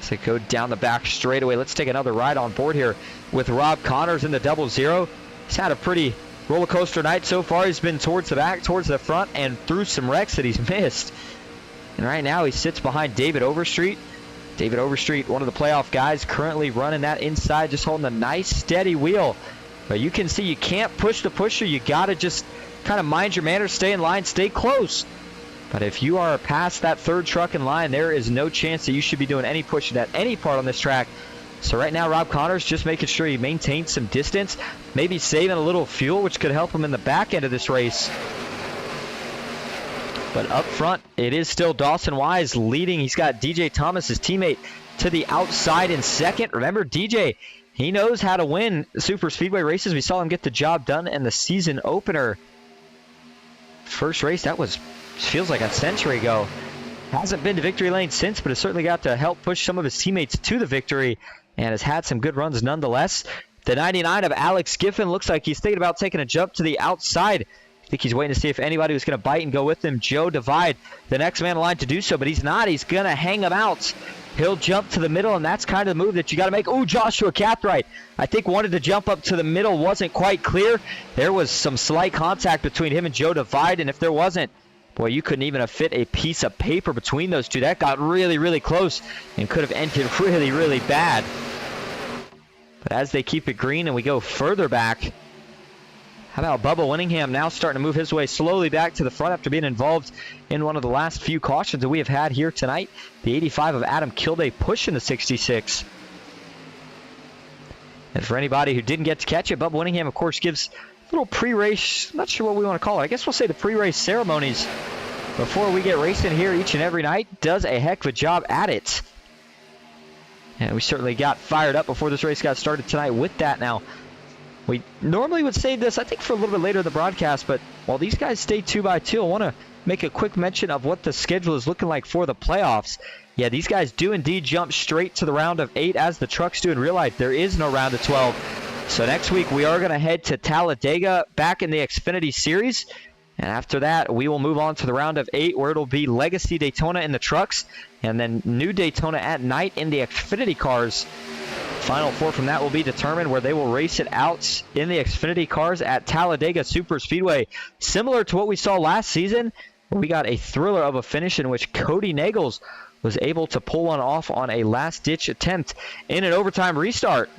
So go down the back straightaway. Let's take another ride on board here with Rob Connors in the 00. He's had a pretty roller coaster night so far. He's been towards the back, towards the front, and through some wrecks that he's missed. And right now he sits behind David Overstreet. David Overstreet, one of the playoff guys, currently running that inside, just holding a nice steady wheel. But you can see you can't push the pusher. You got to just kind of mind your manners, stay in line, stay close. But if you are past that 3rd truck in line, there is no chance that you should be doing any pushing at any part on this track. So right now, Rob Connors just making sure he maintains some distance, maybe saving a little fuel, which could help him in the back end of this race. But up front, it is still Dawson Wise leading. He's got DJ Thomas, his teammate, to the outside in 2nd. Remember, DJ, he knows how to win super speedway races. We saw him get the job done in the season opener. First race, that was, feels like a century ago. Hasn't been to victory lane since, but has certainly got to help push some of his teammates to the victory and has had some good runs nonetheless. The 99 of Alex Giffen looks like he's thinking about taking a jump to the outside. I think he's waiting to see if anybody was going to bite and go with him. Joe Divide, the next man in line to do so, but he's not. He's going to hang him out. He'll jump to the middle, and that's kind of the move that you got to make. Oh, Joshua Cathright, I think wanted to jump up to the middle, wasn't quite clear. There was some slight contact between him and Joe Divide, and if there wasn't, boy, you couldn't even have fit a piece of paper between those two. That got really, really close and could have ended really, really bad. But as they keep it green and we go further back, how about Bubba Winningham now starting to move his way slowly back to the front after being involved in one of the last few cautions that we have had here tonight. The 85 of Adam Kilday pushing the 66. And for anybody who didn't get to catch it, Bubba Winningham, of course, gives a little pre-race, not sure what we want to call it. I guess we'll say the pre-race ceremonies before we get racing here each and every night. Does a heck of a job at it. And we certainly got fired up before this race got started tonight with that. Now, we normally would save this, I think, for a little bit later in the broadcast, but while these guys stay 2x2, I want to make a quick mention of what the schedule is looking like for the playoffs. Yeah, these guys do indeed jump straight to the round of 8 as the trucks do in real life. There is no round of 12. So next week we are going to head to Talladega back in the Xfinity Series. And after that, we will move on to the round of 8 where it'll be Legacy Daytona in the trucks and then New Daytona at night in the Xfinity cars. Final 4 from that will be determined where they will race it out in the Xfinity cars at Talladega Super Speedway. Similar to what we saw last season, where we got a thriller of a finish in which Cody Nagels was able to pull one off on a last-ditch attempt in an overtime restart.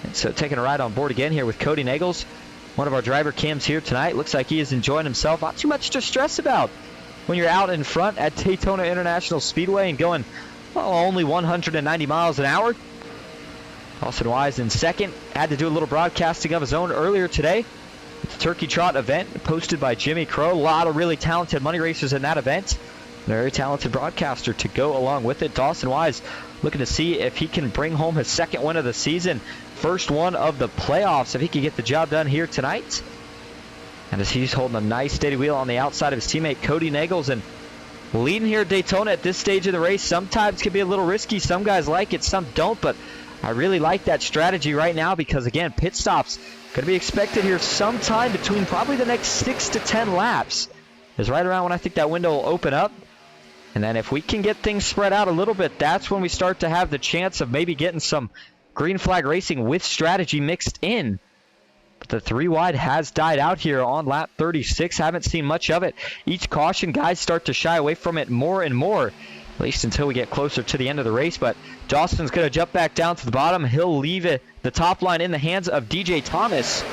And so taking a ride on board again here with Cody Nagels, one of our driver cams here tonight. Looks like he is enjoying himself. Not too much to stress about when you're out in front at Daytona International Speedway and going only 190 miles an hour. Dawson Wise in 2nd. Had to do a little broadcasting of his own earlier today. It's a Turkey Trot event posted by Jimmy Crow. A lot of really talented money racers in that event. very talented broadcaster to go along with it. Dawson Wise looking to see if he can bring home his second win of the season, first one of the playoffs, if he can get the job done here tonight. And as he's holding a nice steady wheel on the outside of his teammate Cody Nagels, and leading here at Daytona at this stage of the race sometimes can be a little risky. Some guys like it, some don't, but I really like that strategy right now because, again, pit stops going to be expected here sometime between probably the next 6 to 10 laps. Is right around when I think that window will open up. And then if we can get things spread out a little bit, that's when we start to have the chance of maybe getting some green flag racing with strategy mixed in. But the 3 wide has died out here on lap 36. Haven't seen much of it. Each caution, guys start to shy away from it more and more, at least until we get closer to the end of the race. But Dawson's going to jump back down to the bottom. He'll leave it, the top line, in the hands of DJ Thomas.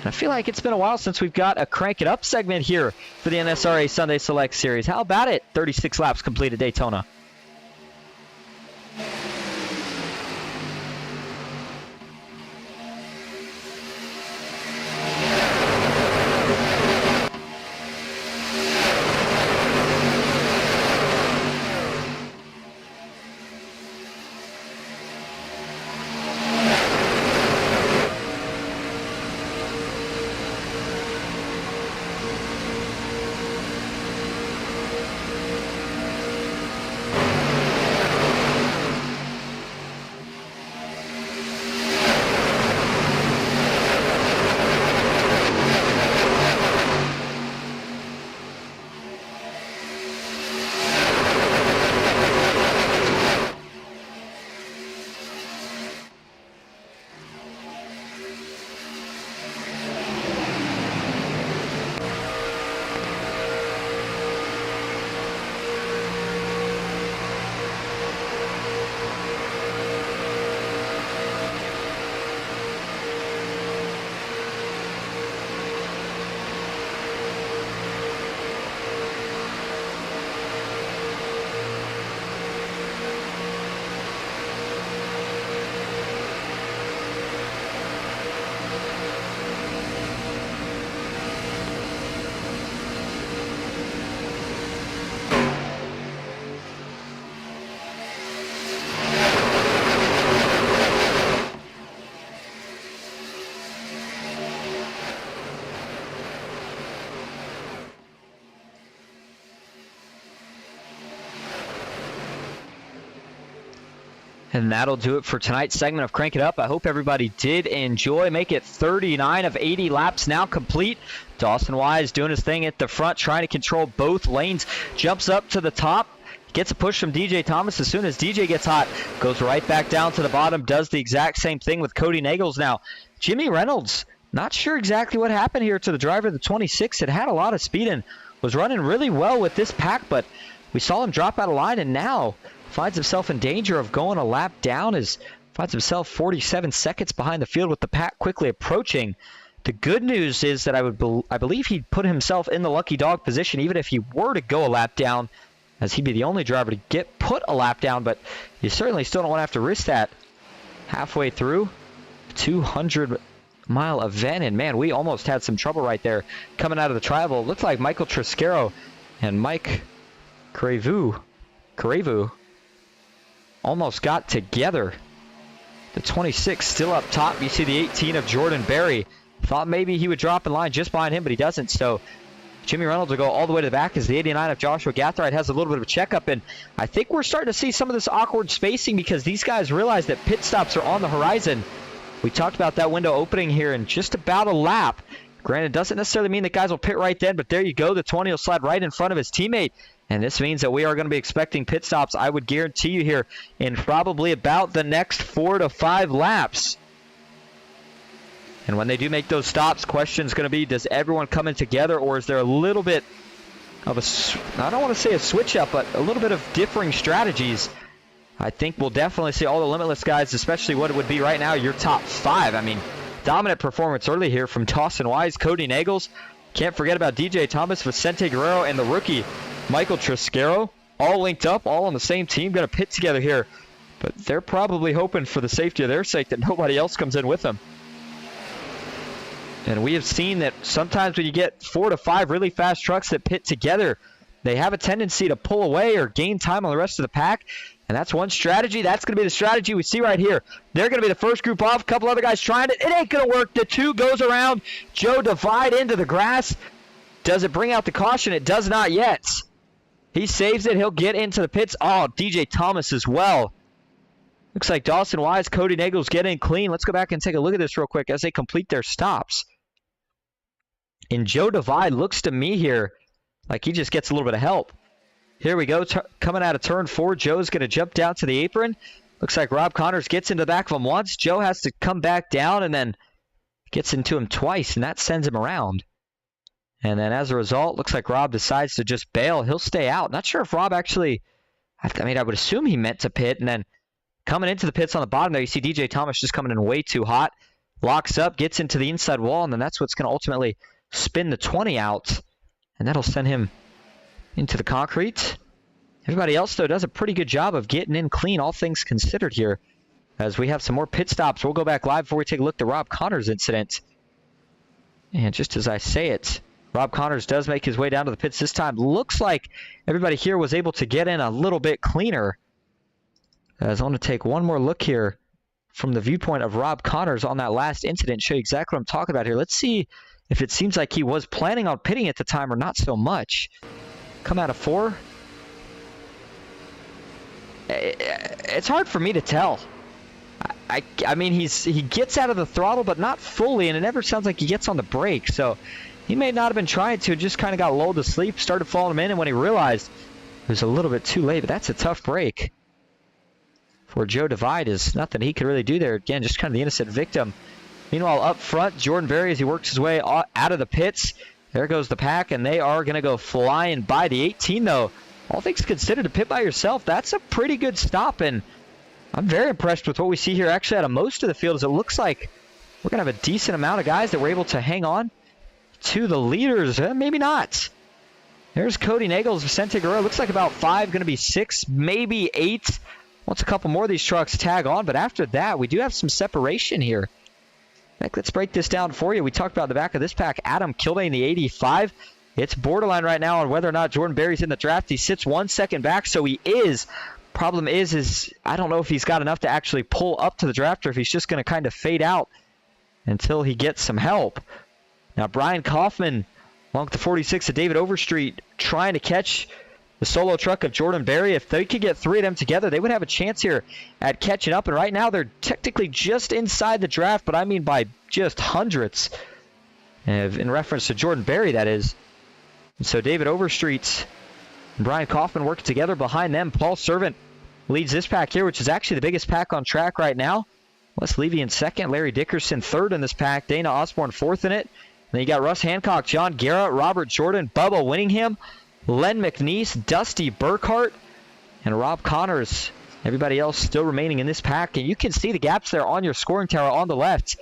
I feel like it's been a while since we've got a Crank It Up segment here for the NSRA Sunday Select Series. How about it? 36 laps complete at Daytona. And that'll do it for tonight's segment of Crank It Up. I hope everybody did enjoy. Make it 39 of 80 laps now complete. Dawson Wise doing his thing at the front, trying to control both lanes. Jumps up to the top. Gets a push from DJ Thomas. As soon as DJ gets hot, goes right back down to the bottom. Does the exact same thing with Cody Nagels now. Jimmy Reynolds, not sure exactly what happened here to the driver of the 26. It had a lot of speed and was running really well with this pack, but we saw him drop out of line, and now finds himself in danger of going a lap down, as finds himself 47 seconds behind the field with the pack quickly approaching. The good news is that I believe he put himself in the lucky dog position even if he were to go a lap down, as he'd be the only driver to get put a lap down, but you certainly still don't want to have to risk that halfway through 200-mile event. And man, we almost had some trouble right there coming out of the tribal. It looked like Michael Triscaro and Mike Carevu almost got together. The 26 still up top. You see the 18 of Jordan Berry. Thought maybe he would drop in line just behind him, but he doesn't. So Jimmy Reynolds will go all the way to the back as the 89 of Joshua Gathright has a little bit of a checkup. And I think we're starting to see some of this awkward spacing because these guys realize that pit stops are on the horizon. We talked about that window opening here in just about a lap. Granted, doesn't necessarily mean that guys will pit right then, but there you go. The 20 will slide right in front of his teammate. And this means that we are going to be expecting pit stops, I would guarantee you here, in probably about the next 4 to 5 laps. And when they do make those stops, question is going to be, does everyone come in together, or is there a little bit of I don't want to say a switch up, but a little bit of differing strategies? I think we'll definitely see all the Limitless guys, especially what it would be right now, your top 5. I mean, dominant performance early here from Dawson Wise, Cody Nagels. Can't forget about DJ Thomas, Vicente Guerrero, and the rookie Michael Triscaro, all linked up, all on the same team, going to pit together here. But they're probably hoping for the safety of their sake that nobody else comes in with them. And we have seen that sometimes when you get 4 to 5 really fast trucks that pit together, they have a tendency to pull away or gain time on the rest of the pack. And that's one strategy. That's going to be the strategy we see right here. They're going to be the first group off. A couple other guys trying it. It ain't going to work. The 2 goes around. Joe Divide into the grass. Does it bring out the caution? It does not yet. He saves it. He'll get into the pits. Oh, DJ Thomas as well. Looks like Dawson Wise, Cody Nagels get in clean. Let's go back and take a look at this real quick as they complete their stops. And Joe Divide looks to me here like he just gets a little bit of help. Here we go, coming out of turn 4. Joe's going to jump down to the apron. Looks like Rob Connors gets into the back of him once. Joe has to come back down and then gets into him twice, and that sends him around. And then as a result, looks like Rob decides to just bail. He'll stay out. Not sure if Rob actually, I would assume he meant to pit. And then coming into the pits on the bottom there, you see DJ Thomas just coming in way too hot. Locks up, gets into the inside wall, and then that's what's going to ultimately spin the 20 out. And that'll send him into the concrete. Everybody else, though, does a pretty good job of getting in clean, all things considered here. As we have some more pit stops, we'll go back live before we take a look at the Rob Connors incident. And just as I say it, Rob Connors does make his way down to the pits this time. Looks like everybody here was able to get in a little bit cleaner. As I want to take one more look here from the viewpoint of Rob Connors on that last incident, show you exactly what I'm talking about here. Let's see if it seems like he was planning on pitting at the time or not so much. Come out of 4. It's hard for me to tell. I mean, he gets out of the throttle, but not fully, and it never sounds like he gets on the brake. So he may not have been trying to, just kind of got lulled to sleep, started following him in, and when he realized it was a little bit too late, but that's a tough break. For Joe Divide is nothing he could really do there. Again, just kind of the innocent victim. Meanwhile, up front, Jordan Berry, as he works his way out of the pits, there goes the pack, and they are going to go flying by. The 18, though, all things considered, to pit by yourself, that's a pretty good stop, and I'm very impressed with what we see here actually out of most of the field, as it looks like we're going to have a decent amount of guys that were able to hang on to the leaders. Maybe not. There's Cody Nagels, Vicente Guerrero. Looks like about 5, going to be 6, maybe 8. Once a couple more of these trucks tag on, but after that, we do have some separation here. Let's break this down for you. We talked about the back of this pack. Adam Kildane, the 85. It's borderline right now on whether or not Jordan Berry's in the draft. He sits 1 second back, so he is. Problem is I don't know if he's got enough to actually pull up to the draft or if he's just going to kind of fade out until he gets some help. Now, Brian Kaufman, along with the 46 of David Overstreet, trying to catch the solo truck of Jordan Berry. If they could get 3 of them together, they would have a chance here at catching up. And right now, they're technically just inside the draft, but I mean by just hundreds. In reference to Jordan Berry, that is. And so David Overstreet and Brian Kaufman working together behind them. Paul Servant leads this pack here, which is actually the biggest pack on track right now. Wes Levy in second. Larry Dickerson third in this pack. Dana Osborne fourth in it. And then you got Russ Hancock, John Guerra, Robert Jordan, Bubba Winningham, Len McNeese, Dusty Burkhart, and Rob Connors. Everybody else still remaining in this pack. And you can see the gaps there on your scoring tower on the left.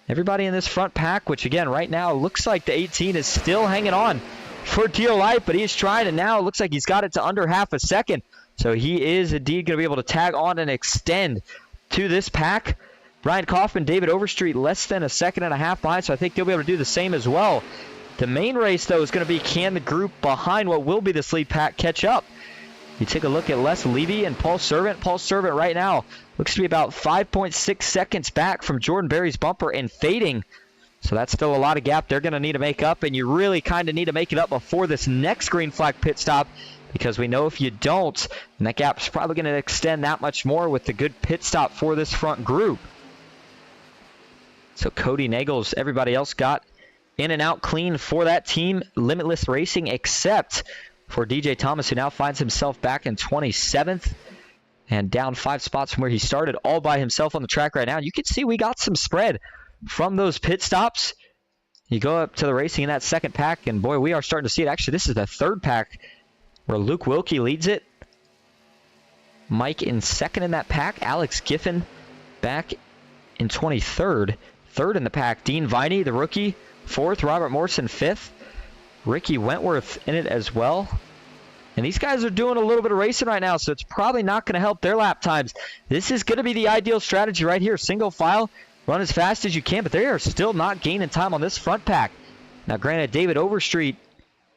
Everybody in this front pack, which again right now looks like the 18 is still hanging on for dear life, but he's trying, and now it looks like he's got it to under half a second. So he is indeed going to be able to tag on and extend to this pack. Brian Kaufman, David Overstreet, less than a second and a half behind, so I think they'll be able to do the same as well. The main race, though, is going to be can the group behind what will be this lead pack catch up. You take a look at Les Levy and Paul Servant. Paul Servant right now looks to be about 5.6 seconds back from Jordan Berry's bumper and fading. So that's still a lot of gap they're going to need to make up, and you really kind of need to make it up before this next green flag pit stop, because we know if you don't, then that gap's probably going to extend that much more with the good pit stop for this front group. So Cody Nagels, everybody else got in and out clean for that team. Limitless Racing, except for DJ Thomas, who now finds himself back in 27th and down 5 spots from where he started, all by himself on the track right now. You can see we got some spread from those pit stops. You go up to the racing in that second pack, and boy, we are starting to see it. Actually, this is the third pack where Luke Wilkie leads it. Mike in second in that pack. Alex Giffen back in 23rd. Third in the pack, Dean Viney, the rookie. Fourth, Robert Morrison, fifth. Ricky Wentworth in it as well. And these guys are doing a little bit of racing right now, so it's probably not going to help their lap times. This is going to be the ideal strategy right here. Single file, run as fast as you can, but they are still not gaining time on this front pack. Now, granted, David Overstreet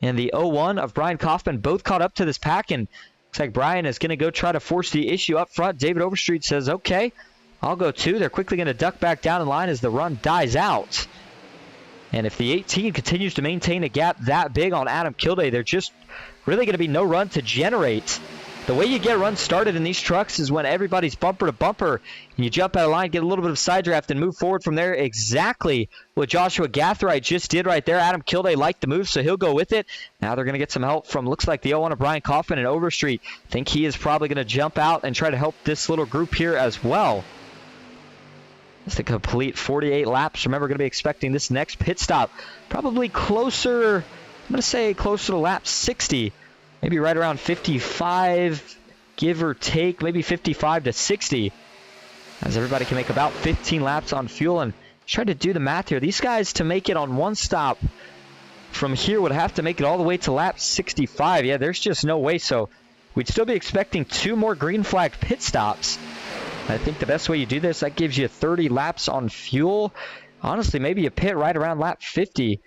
and the 01 of Brian Kaufman both caught up to this pack, and looks like Brian is going to go try to force the issue up front. David Overstreet says, okay, I'll go too. They're quickly going to duck back down in line as the run dies out. And if the 18 continues to maintain a gap that big on Adam Kilday, they're just really going to be no run to generate. The way you get runs started in these trucks is when everybody's bumper to bumper, and you jump out of line, get a little bit of side draft, and move forward from there. Exactly what Joshua Gathright just did right there. Adam Kilday liked the move, so he'll go with it. Now they're going to get some help from, looks like the 01 of Brian Kaufman and Overstreet. Think he is probably going to jump out and try to help this little group here as well. Just to complete 48 laps. Remember, going to be expecting this next pit stop probably closer, I'm going to say closer to lap 60. Maybe right around 55, give or take, maybe 55 to 60. As everybody can make about 15 laps on fuel. And try to do the math here. These guys, to make it on one stop from here, would have to make it all the way to lap 65. Yeah, there's just no way. So we'd still be expecting 2 more green flag pit stops. I think the best way you do this, that gives you 30 laps on fuel. Honestly, maybe you pit right around lap 50,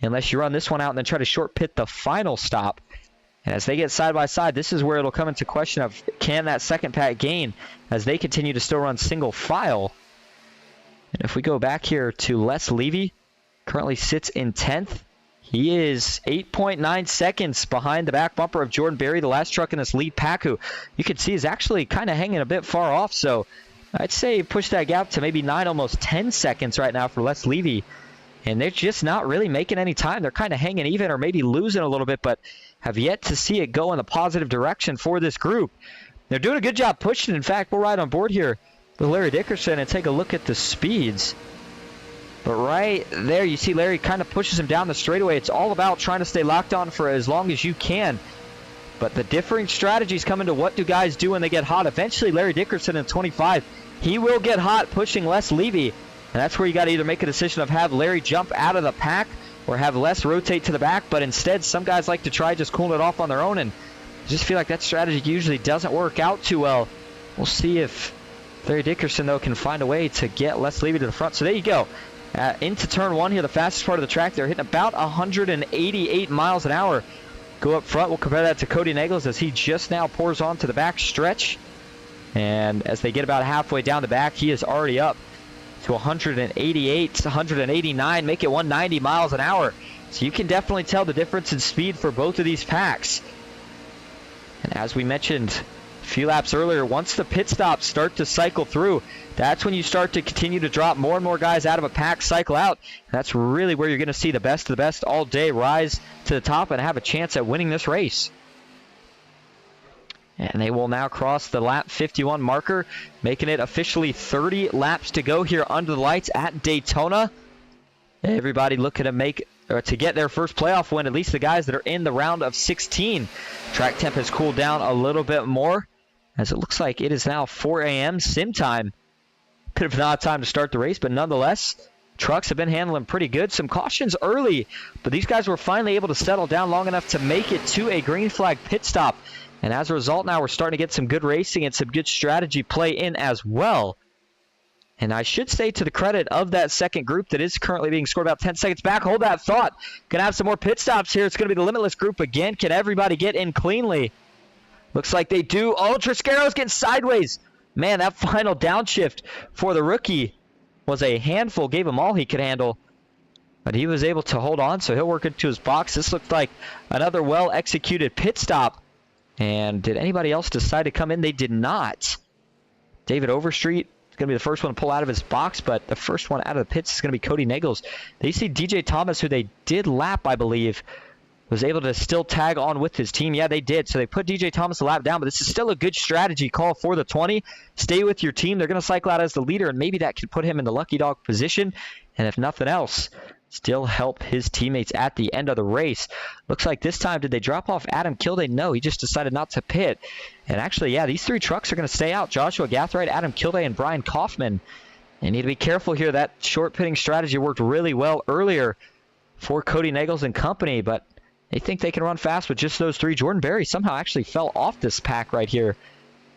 unless you run this one out and then try to short pit the final stop. And as they get side by side, this is where it'll come into question of, can that second pack gain as they continue to still run single file. And if we go back here to Les Levy, currently sits in 10th. He is 8.9 seconds behind the back bumper of Jordan Berry, the last truck in this lead pack, who you can see is actually kind of hanging a bit far off. So I'd say push that gap to maybe 9, almost 10 seconds right now for Les Levy. And they're just not really making any time. They're kind of hanging even or maybe losing a little bit, but have yet to see it go in the positive direction for this group. They're doing a good job pushing. In fact, we'll ride on board here with Larry Dickerson and take a look at the speeds. But right there, you see Larry kind of pushes him down the straightaway. It's all about trying to stay locked on for as long as you can. But the differing strategies come into what do guys do when they get hot. Eventually, Larry Dickerson in 25, he will get hot pushing Les Levy. And that's where you got to either make a decision of have Larry jump out of the pack or have Les rotate to the back. But instead, some guys like to try just cooling it off on their own. And I just feel like that strategy usually doesn't work out too well. We'll see if Larry Dickerson, though, can find a way to get Les Levy to the front. So there you go. Into turn 1 here, the fastest part of the track. They're hitting about 188 miles an hour. Go up front. We'll compare that to Cody Nagels as he just now pours onto the back stretch. And as they get about halfway down the back, he is already up to 188, 189, make it 190 miles an hour. So you can definitely tell the difference in speed for both of these packs. And as we mentioned a few laps earlier, once the pit stops start to cycle through, that's when you start to continue to drop more and more guys out of a pack, cycle out. And that's really where you're going to see the best of the best all day rise to the top and have a chance at winning this race. And they will now cross the lap 51 marker, making it officially 30 laps to go here under the lights at Daytona. Everybody looking to get their first playoff win, at least the guys that are in the round of 16. Track temp has cooled down a little bit more, as it looks like it is now 4 a.m. sim time. Bit of an odd time to start the race, but nonetheless, trucks have been handling pretty good. Some cautions early, but these guys were finally able to settle down long enough to make it to a green flag pit stop. And as a result, now we're starting to get some good racing and some good strategy play in as well. And I should say, to the credit of that second group that is currently being scored about 10 seconds back, hold that thought. Going to have some more pit stops here. It's going to be the Limitless group again. Can everybody get in cleanly? Looks like they do. Oh, Triscaro's getting sideways. Man, that final downshift for the rookie was a handful. Gave him all he could handle. But he was able to hold on, so he'll work into his box. This looked like another well-executed pit stop. And did anybody else decide to come in? They did not. David Overstreet is going to be the first one to pull out of his box, but the first one out of the pits is going to be Cody Nagels. They see DJ Thomas, who they did lap, I believe, was able to still tag on with his team. Yeah, they did. So they put DJ Thomas a lap down, but this is still a good strategy call for the 20. Stay with your team. They're going to cycle out as the leader, and maybe that could put him in the lucky dog position. And if nothing else, still help his teammates at the end of the race. Looks like this time, did they drop off Adam Kilday? No, he just decided not to pit. And actually, yeah, these 3 trucks are going to stay out. Joshua Gathright, Adam Kilday, and Brian Kaufman. They need to be careful here. That short pitting strategy worked really well earlier for Cody Nagels and company, but they think they can run fast with just those 3. Jordan Berry somehow actually fell off this pack right here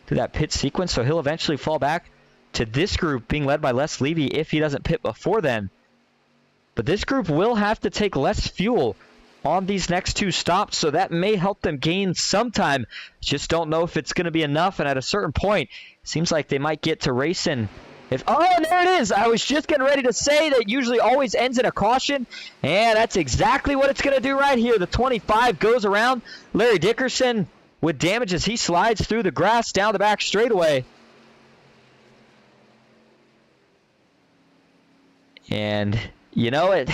through that pit sequence, so he'll eventually fall back to this group being led by Les Levy if he doesn't pit before then. But this group will have to take less fuel on these next 2 stops, so that may help them gain some time. Just don't know if it's going to be enough, and at a certain point, it seems like they might get to racing. And there it is. I was just getting ready to say that usually always ends in a caution, and that's exactly what it's going to do right here. The 25 goes around Larry Dickerson with damage as he slides through the grass down the back straightaway. And you know,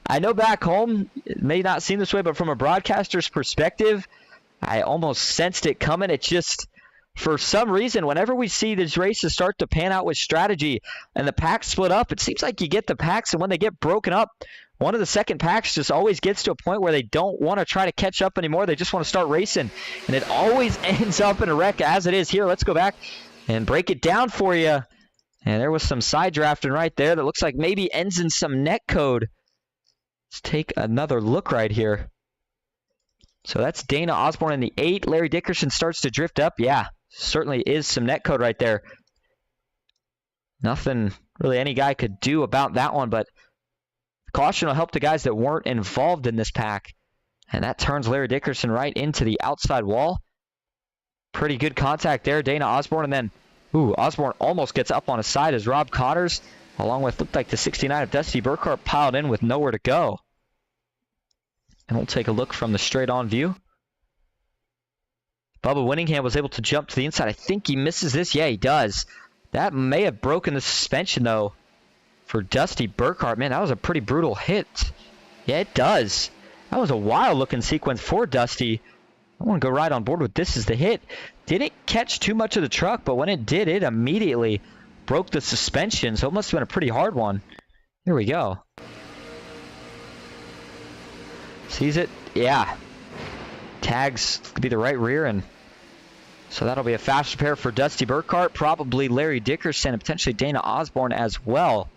I know back home, it may not seem this way, but from a broadcaster's perspective, I almost sensed it coming. It's just, for some reason, whenever we see these races start to pan out with strategy and the packs split up, it seems like you get the packs, and when they get broken up, one of the second packs just always gets to a point where they don't want to try to catch up anymore. They just want to start racing, and it always ends up in a wreck as it is here. Let's go back and break it down for you. And there was some side drafting right there that looks like maybe ends in some net code. Let's take another look right here. So that's Dana Osborne in the 8. Larry Dickerson starts to drift up. Yeah, certainly is some net code right there. Nothing really any guy could do about that one, but caution will help the guys that weren't involved in this pack. And that turns Larry Dickerson right into the outside wall. Pretty good contact there, Dana Osborne, and then Osborne almost gets up on his side as Rob Cotters, along with, looked like the 69 of Dusty Burkhart, piled in with nowhere to go. And we'll take a look from the straight-on view. Bubba Winningham was able to jump to the inside. I think he misses this. Yeah, he does. That may have broken the suspension, though, for Dusty Burkhart. Man, that was a pretty brutal hit. Yeah, it does. That was a wild-looking sequence for Dusty. I want to go right on board with this as the hit. Didn't catch too much of the truck, but when it did, it immediately broke the suspension, so it must have been a pretty hard one. Here we go. Sees it? Yeah. Tags could be the right rear, and so that'll be a fast repair for Dusty Burkhart, probably Larry Dickerson, and potentially Dana Osborne as well.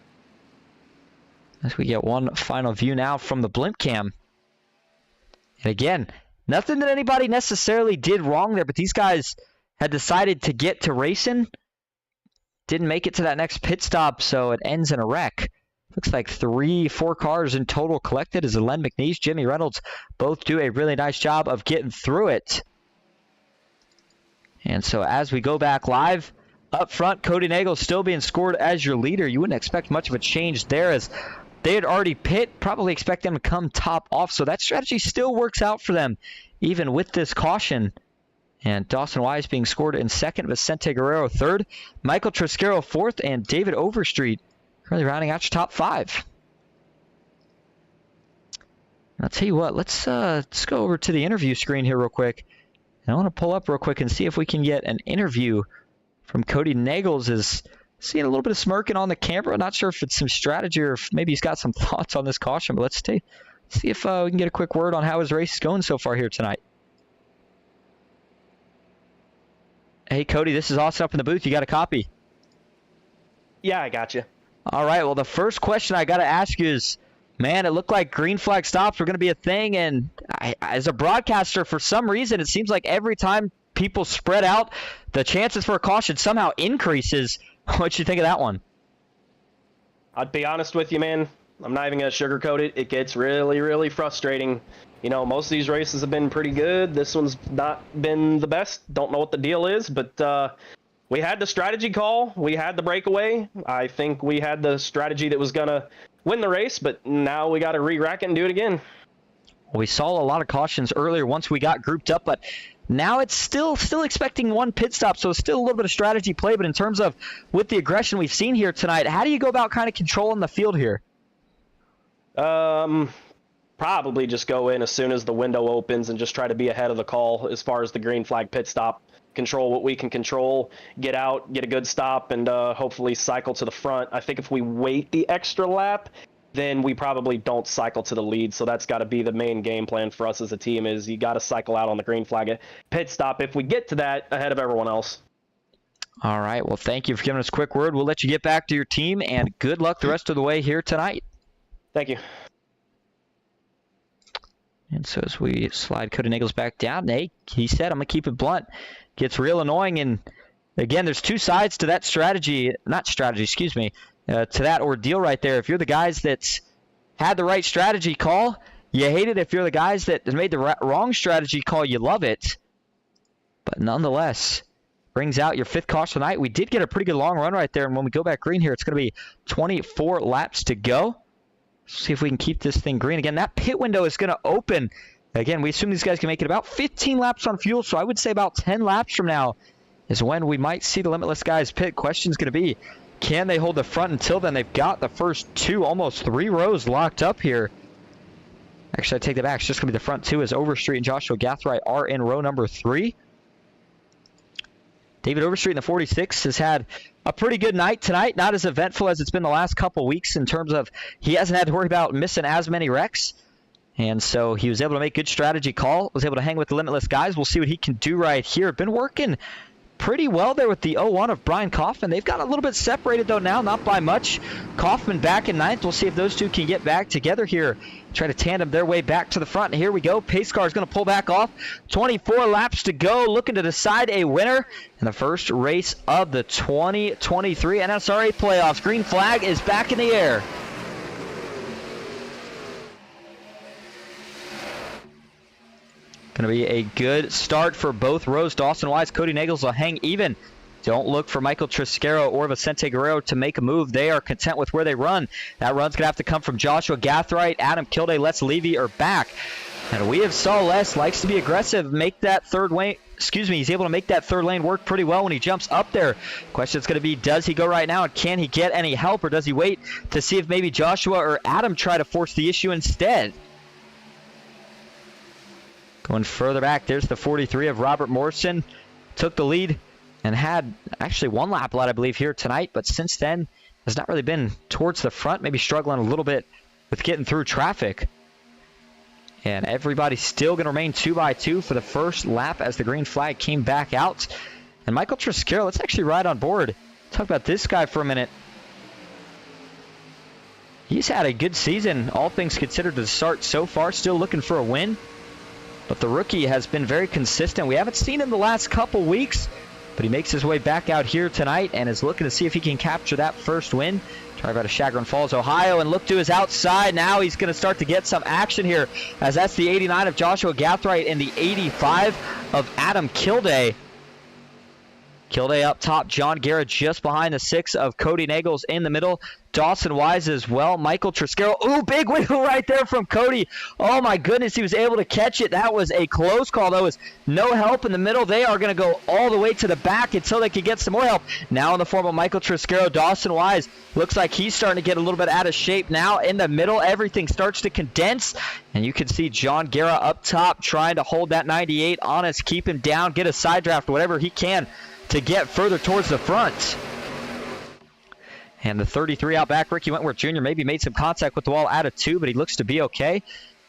As we get one final view now from the blimp cam. And again, nothing that anybody necessarily did wrong there, but these guys had decided to get to racing. Didn't make it to that next pit stop, so it ends in a wreck. Looks like 4 cars in total collected as Len McNeese, Jimmy Reynolds both do a really nice job of getting through it. And so as we go back live, up front, Cody Nagel still being scored as your leader. You wouldn't expect much of a change there as they had already pit, probably expect them to come top off, so that strategy still works out for them, even with this caution. And Dawson Wise being scored in second, Vicente Guerrero third, Michael Triscaro fourth, and David Overstreet currently rounding out your top 5. And I'll tell you what, let's go over to the interview screen here real quick. And I want to pull up real quick and see if we can get an interview from Cody Nagels. Is seeing a little bit of smirking on the camera. Not sure if it's some strategy or if maybe he's got some thoughts on this caution, but let's see if we can get a quick word on how his race is going so far here tonight. Hey, Cody, this is Austin up in the booth. You got a copy? Yeah, I got you. All right, well, the first question I got to ask you is, man, it looked like green flag stops were going to be a thing, and as a broadcaster, for some reason, it seems like every time people spread out, the chances for a caution somehow increases. What'd you think of that one? I'd be honest with you, man. I'm not even going to sugarcoat it. It gets really, really frustrating. You know, most of these races have been pretty good. This one's not been the best. Don't know what the deal is, but we had the strategy call. We had the breakaway. I think we had the strategy that was going to win the race, but now we got to re-rack it and do it again. We saw a lot of cautions earlier once we got grouped up, but now it's still expecting one pit stop, so it's still a little bit of strategy play. But in terms of with the aggression we've seen here tonight, how do you go about kind of controlling the field here? Probably just go in as soon as the window opens and just try to be ahead of the call as far as the green flag pit stop. Control what we can control, get out, get a good stop, and hopefully cycle to the front. I think if we wait the extra lap, then we probably don't cycle to the lead. So that's got to be the main game plan for us as a team, is you got to cycle out on the green flag pit stop if we get to that ahead of everyone else. All right. Well, thank you for giving us a quick word. We'll let you get back to your team, and good luck the rest of the way here tonight. Thank you. And so as we slide Cody Nagels back down, he said, I'm going to keep it blunt. Gets real annoying, and Again, there's two sides to that to that ordeal right there. If you're the guys that had the right strategy call, you hate it. If you're the guys that made the wrong strategy call, you love it. But nonetheless, brings out your 5th caution tonight. We did get a pretty good long run right there, and when we go back green here, it's going to be 24 laps to go. Let's see if we can keep this thing green. Again, that pit window is going to open. Again, we assume these guys can make it about 15 laps on fuel, so I would say about 10 laps from now is when we might see the Limitless guys pit. Question's going to be, can they hold the front until then? They've got the first 2, almost 3 rows locked up here. Actually, I take that back. It's just going to be the front 2 as Overstreet and Joshua Gathright are in row number 3. David Overstreet in the 46 has had a pretty good night tonight. Not as eventful as it's been the last couple weeks in terms of he hasn't had to worry about missing as many wrecks. And so he was able to make good strategy call, was able to hang with the Limitless guys. We'll see what he can do right here. Been working pretty well there with the 0-1 of Brian Kaufman. They've got a little bit separated, though, now, not by much. Kaufman back in 9th. We'll see if those two can get back together here. Try to tandem their way back to the front. And here we go. Pace car is going to pull back off. 24 laps to go, looking to decide a winner in the first race of the 2023 NSRA playoffs. Green flag is back in the air. Going to be a good start for both rows. Dawson Wise, Cody Nagels will hang even. Don't look for Michael Trisquero or Vicente Guerrero to make a move. They are content with where they run. That run's going to have to come from Joshua Gathright, Adam Kilday, Les Levy are back. And we have saw Les likes to be aggressive, make that third lane. He's able to make that third lane work pretty well when he jumps up there. Question's going to be, does he go right now, and can he get any help, or does he wait to see if maybe Joshua or Adam try to force the issue instead? Going further back, there's the 43 of Robert Morrison. Took the lead and had actually 1 lap led, I believe, here tonight. But since then, has not really been towards the front. Maybe struggling a little bit with getting through traffic. And everybody's still going to remain 2x2 for the first lap as the green flag came back out. And Michael Trisquero, let's actually ride on board. Talk about this guy for a minute. He's had a good season, all things considered, to start so far. Still looking for a win. But the rookie has been very consistent. We haven't seen him the last couple weeks, but he makes his way back out here tonight and is looking to see if he can capture that first win. Drive out of Chagrin Falls, Ohio, and look to his outside. Now he's going to start to get some action here, as that's the 89 of Joshua Gathright and the 85 of Adam Kilday. Kilday up top, John Garrett just behind the 6 of Cody Nagels in the middle. Dawson Wise as well. Michael Trisquero. Ooh, big wiggle right there from Cody. Oh my goodness, he was able to catch it. That was a close call. There was no help in the middle. They are going to go all the way to the back until they can get some more help. Now in the form of Michael Trisquero, Dawson Wise looks like he's starting to get a little bit out of shape now. In the middle, everything starts to condense. And you can see John Guerra up top trying to hold that 98 honest, keep him down, get a side draft, whatever he can to get further towards the front. And the 33 out back, Ricky Wentworth Jr. maybe made some contact with the wall out of 2, but he looks to be okay.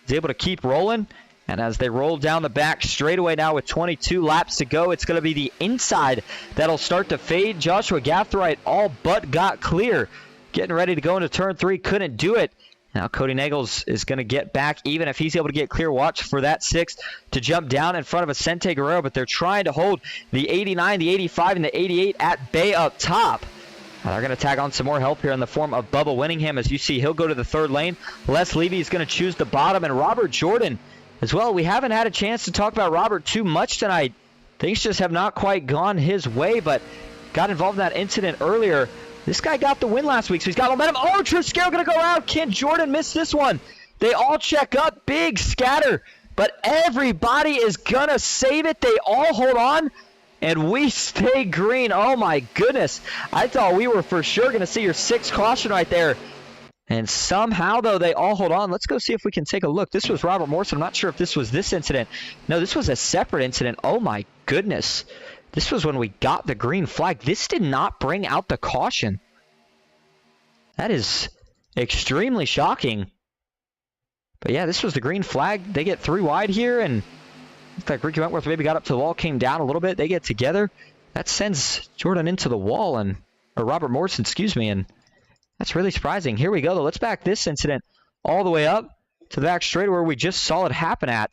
He's able to keep rolling. And as they roll down the back straightaway now with 22 laps to go, it's going to be the inside that'll start to fade. Joshua Gathright all but got clear. Getting ready to go into turn 3, couldn't do it. Now Cody Nagels is going to get back, even if he's able to get clear. Watch for that 6 to jump down in front of Vicente Guerrero, but they're trying to hold the 89, the 85, and the 88 at bay up top. Now they're going to tag on some more help here in the form of Bubba Winningham. As you see, he'll go to the 3rd lane. Les Levy is going to choose the bottom, and Robert Jordan as well. We haven't had a chance to talk about Robert too much tonight. Things just have not quite gone his way, but got involved in that incident earlier. This guy got the win last week, so he's got momentum. Oh, Trisquero going to go out. Can Jordan miss this one? They all check up. Big scatter, but everybody is going to save it. They all hold on. And we stay green. Oh, my goodness. I thought we were for sure going to see your 6th caution right there. And somehow, though, they all hold on. Let's go see if we can take a look. This was Robert Morrison. I'm not sure if this was this incident. No, this was a separate incident. Oh, my goodness. This was when we got the green flag. This did not bring out the caution. That is extremely shocking. But, yeah, this was the green flag. They get 3 wide here, and looks like Ricky Wentworth maybe got up to the wall, came down a little bit. They get together. That sends Jordan into the wall, or Robert Morrison, and that's really surprising. Here we go, though. Let's back this incident all the way up to the back straight where we just saw it happen at.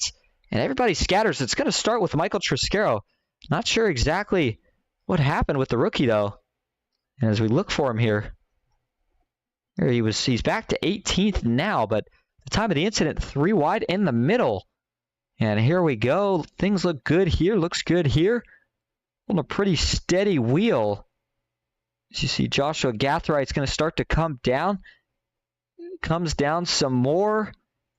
And everybody scatters. It's going to start with Michael Trisquero. Not sure exactly what happened with the rookie, though. And as we look for him here, he's back to 18th now, but at the time of the incident, 3 wide in the middle. And here we go. Things look good here. Looks good here. On a pretty steady wheel. As you see, Joshua Gathride's going to start to come down. Comes down some more.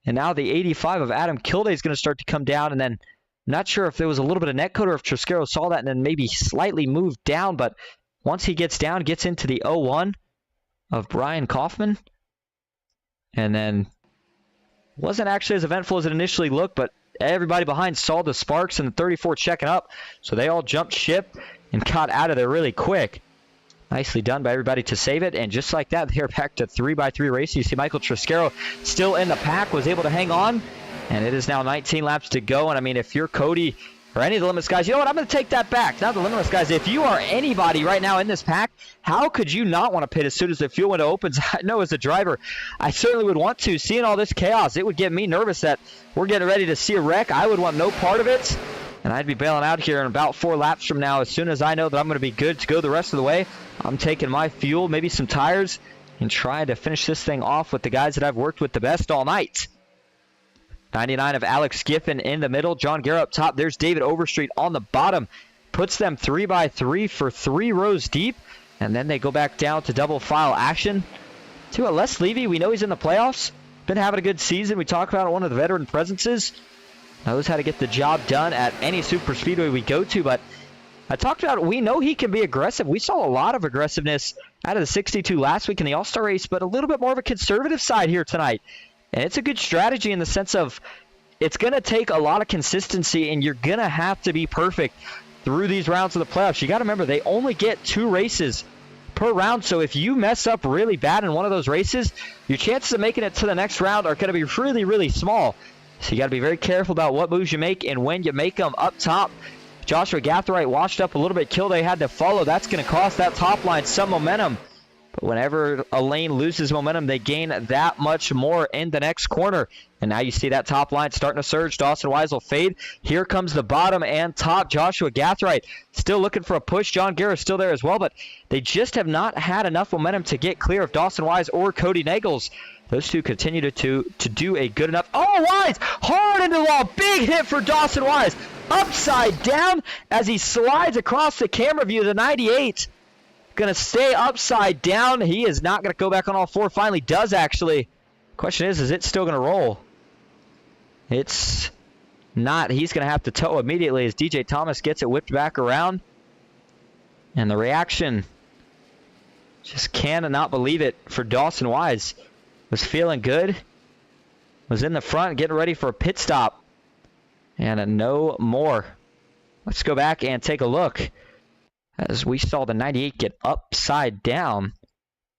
And now the 85 of Adam Kilday is going to start to come down. And then, not sure if there was a little bit of netcode or if Triscaro saw that and then maybe slightly moved down. But once he gets down, gets into the 01 of Brian Kaufman. And then, wasn't actually as eventful as it initially looked, but everybody behind saw the sparks and the 34 checking up. So they all jumped ship and got out of there really quick. Nicely done by everybody to save it. And just like that, they're back to 3x3 racing. You see Michael Triscaro still in the pack, was able to hang on. And it is now 19 laps to go. And I mean, if you're Cody or any of the Limitless guys, you know what? I'm going to take that back. Not the Limitless guys. If you are anybody right now in this pack, how could you not want to pit as soon as the fuel window opens? I know as a driver, I certainly would want to. Seeing all this chaos, it would get me nervous that we're getting ready to see a wreck. I would want no part of it. And I'd be bailing out here in about 4 laps from now. As soon as I know that I'm going to be good to go the rest of the way, I'm taking my fuel, maybe some tires, and trying to finish this thing off with the guys that I've worked with the best all night. 99 of Alex Giffen in the middle. John Guerra up top. There's David Overstreet on the bottom. Puts them 3x3 for 3 rows deep. And then they go back down to double file action. To a Les Levy, we know he's in the playoffs. Been having a good season. We talk about one of the veteran presences. Knows how to get the job done at any super speedway we go to. But I talked about, we know he can be aggressive. We saw a lot of aggressiveness out of the 62 last week in the All-Star race, but a little bit more of a conservative side here tonight. And it's a good strategy in the sense of it's going to take a lot of consistency, and you're going to have to be perfect through these rounds of the playoffs. You got to remember, they only get 2 races per round, so if you mess up really bad in one of those races, your chances of making it to the next round are going to be really, really small. So you got to be very careful about what moves you make and when you make them. Up top, Joshua Gathright washed up a little bit. Kilday had to follow. That's going to cost that top line some momentum. But whenever a lane loses momentum, they gain that much more in the next corner. And now you see that top line starting to surge. Dawson Wise will fade. Here comes the bottom and top. Joshua Gathright still looking for a push. John Guerra still there as well, but they just have not had enough momentum to get clear of Dawson Wise or Cody Nagels. Those two continue to do a good enough. Oh, Wise! Hard into the wall. Big hit for Dawson Wise. Upside down as he slides across the camera view. The 98 going to stay upside down. He is not going to go back on all 4. Finally does, actually. Question is it still going to roll? It's not. He's going to have to tow immediately as DJ Thomas gets it whipped back around. And the reaction, just cannot believe it for Dawson Wise. Was feeling good. Was in the front getting ready for a pit stop. And no more. Let's go back and take a look. As we saw the 98 get upside down.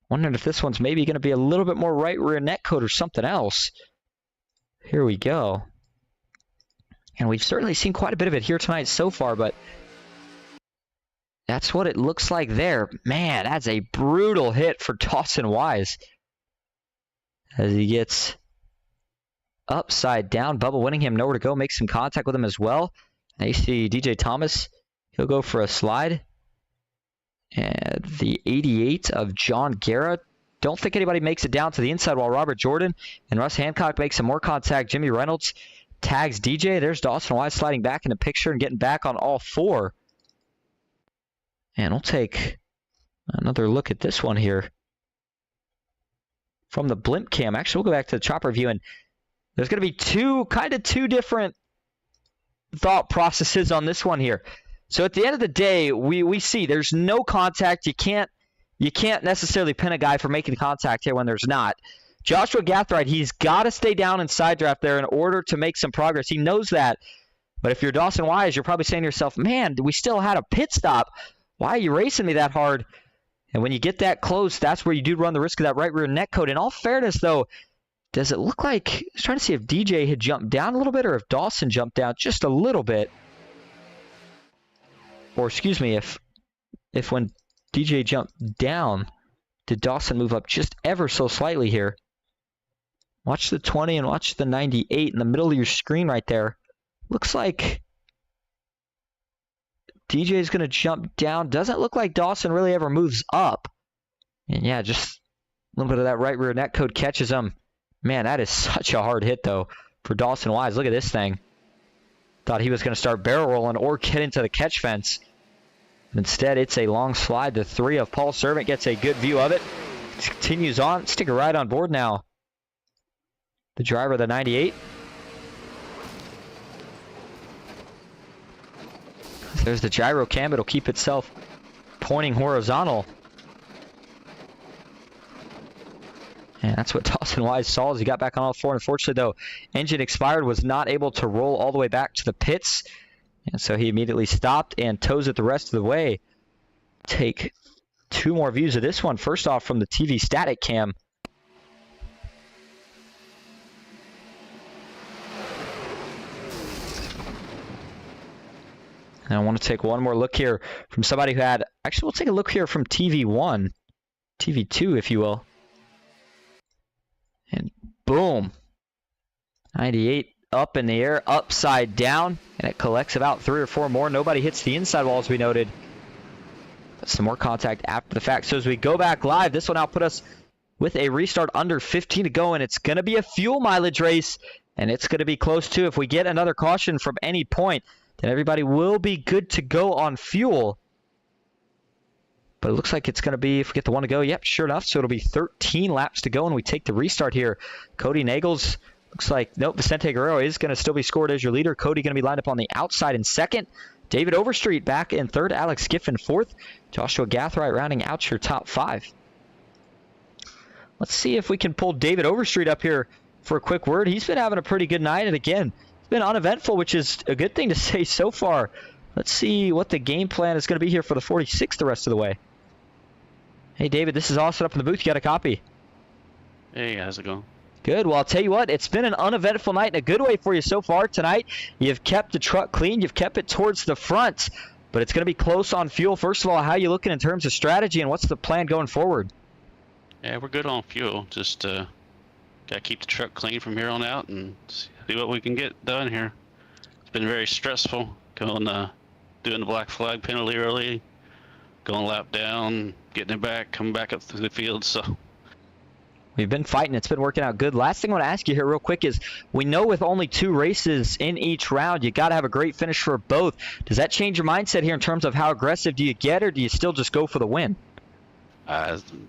Wondering if this one's maybe going to be a little bit more right rear netcode or something else. Here we go. And we've certainly seen quite a bit of it here tonight so far, but that's what it looks like there. Man, that's a brutal hit for Dawson Wise. As he gets upside down. Bubba Winningham nowhere to go. Makes some contact with him as well. Now you see DJ Thomas. He'll go for a slide. And the 88 of John Guerra. Don't think anybody makes it down to the inside while Robert Jordan and Russ Hancock make some more contact. Jimmy Reynolds tags DJ. There's Dawson Wise sliding back in the picture and getting back on all 4. And we'll take another look at this one here. From the blimp cam. Actually, we'll go back to the chopper view, and there's going to be two different thought processes on this one here. So at the end of the day, we see there's no contact. You can't necessarily pin a guy for making contact here when there's not. Joshua Gathright, he's got to stay down in side draft there in order to make some progress. He knows that. But if you're Dawson Wise, you're probably saying to yourself, man, we still had a pit stop. Why are you racing me that hard? And when you get that close, that's where you do run the risk of that right rear netcode. In all fairness, though, does it look like, I was trying to see if DJ had jumped down a little bit or if Dawson jumped down just a little bit. Or excuse me, if when DJ jumped down, did Dawson move up just ever so slightly here? Watch the 20 and watch the 98 in the middle of your screen right there. Looks like DJ is going to jump down. Doesn't look like Dawson really ever moves up. And yeah, just a little bit of that right rear net code catches him. Man, that is such a hard hit, though, for Dawson Wise. Look at this thing. Thought he was going to start barrel rolling or get into the catch fence. Instead, it's a long slide to 3 of Paul Servant. Gets a good view of it. Continues on. Stick a ride on board now. The driver of the 98. There's the gyro cam. It'll keep itself pointing horizontal. And that's what Dawson Wise saw as he got back on all 4. Unfortunately, though, engine expired, was not able to roll all the way back to the pits. And so he immediately stopped and tows it the rest of the way. Take 2 more views of this one. First off, from the TV static cam. And I want to take one more look here from somebody who had... Actually, we'll take a look here from TV1. TV2, if you will. And boom. 98 up in the air, upside down. And it collects about 3 or 4 more. Nobody hits the inside wall, as we noted. But some more contact after the fact. So as we go back live, this will now put us with a restart under 15 to go. And it's going to be a fuel mileage race. And it's going to be close to. If we get another caution from any point, then everybody will be good to go on fuel. But it looks like it's going to be, if we get the one to go, yep, sure enough. So it'll be 13 laps to go, and we take the restart here. Cody Nagels, looks like, nope, Vicente Guerrero is going to still be scored as your leader. Cody going to be lined up on the outside in second. David Overstreet back in third. Alex Giffen fourth. Joshua Gathright rounding out your top 5. Let's see if we can pull David Overstreet up here for a quick word. He's been having a pretty good night, and again, it's been uneventful, which is a good thing to say so far. Let's see what the game plan is going to be here for the 46 the rest of the way. Hey, David, this is Austin up in the booth. You got a copy? Hey, how's it going? Good. Well, I'll tell you what, it's been an uneventful night in a good way for you so far tonight. You've kept the truck clean. You've kept it towards the front, but it's going to be close on fuel. First of all, how are you looking in terms of strategy, and what's the plan going forward? Yeah, we're good on fuel. Just got to keep the truck clean from here on out and see what we can get done here. It's been very stressful going, doing the black flag penalty early, going lap down, getting it back, coming back up through the field. So we've been fighting. It's been working out good. Last thing I want to ask you here real quick is, we know with only 2 races in each round, you got to have a great finish for both. Does that change your mindset here in terms of how aggressive do you get, or do you still just go for the win?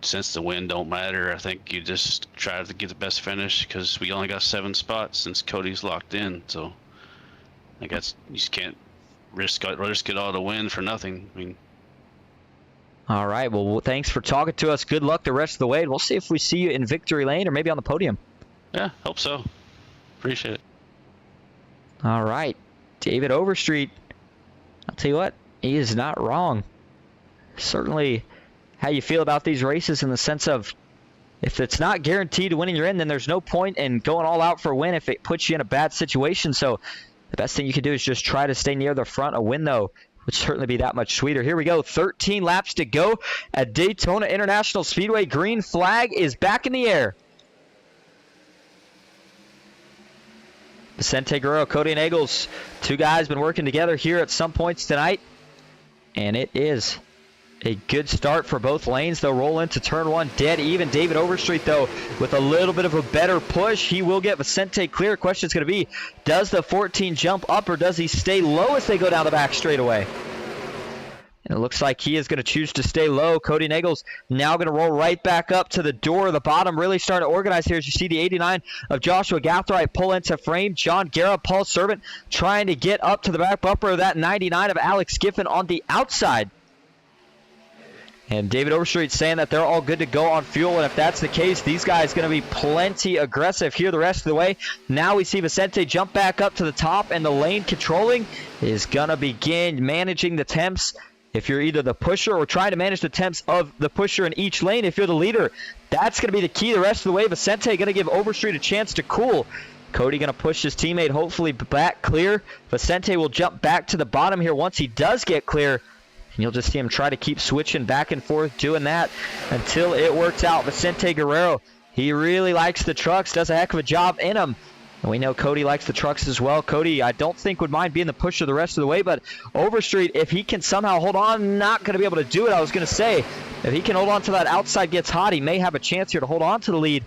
Since the win don't matter, I think you just try to get the best finish, because we only got 7 spots since Cody's locked in. So I guess you just can't risk it all to win for nothing. I mean, all right. Well, thanks for talking to us. Good luck the rest of the way. We'll see if we see you in victory lane or maybe on the podium. Yeah, hope so. Appreciate it. All right. David Overstreet, I'll tell you what, he is not wrong. Certainly how you feel about these races in the sense of, if it's not guaranteed winning you're in, then there's no point in going all out for a win if it puts you in a bad situation. So the best thing you can do is just try to stay near the front. A win, though, would certainly be that much sweeter. Here we go. 13 laps to go at Daytona International Speedway. Green flag is back in the air. Vicente Guerrero, Cody Nagels, 2 guys been working together here at some points tonight. And it is a good start for both lanes. They'll roll into turn 1 dead even. David Overstreet, though, with a little bit of a better push. He will get Vicente clear. Question is going to be, does the 14 jump up, or does he stay low as they go down the back straightaway? And it looks like he is going to choose to stay low. Cody Nagels now going to roll right back up to the door. The bottom really starting to organize here as you see the 89 of Joshua Gathright pull into frame. John Guerra, Paul Servant trying to get up to the back bumper of that 99 of Alex Giffen on the outside. And David Overstreet saying that they're all good to go on fuel, and if that's the case, these guys going to be plenty aggressive here the rest of the way. Now we see Vicente jump back up to the top, and the lane controlling is going to begin managing the temps. If you're either the pusher or trying to manage the temps of the pusher in each lane, if you're the leader, that's going to be the key the rest of the way. Vicente going to give Overstreet a chance to cool. Cody going to push his teammate hopefully back clear. Vicente will jump back to the bottom here once he does get clear. And you'll just see him try to keep switching back and forth, doing that until it works out. Vicente Guerrero, he really likes the trucks, does a heck of a job in them. And we know Cody likes the trucks as well. Cody, I don't think would mind being the pusher the rest of the way, but Overstreet, if he can somehow hold on, not going to be able to do it. I was going to say, if he can hold on to that outside gets hot, he may have a chance here to hold on to the lead.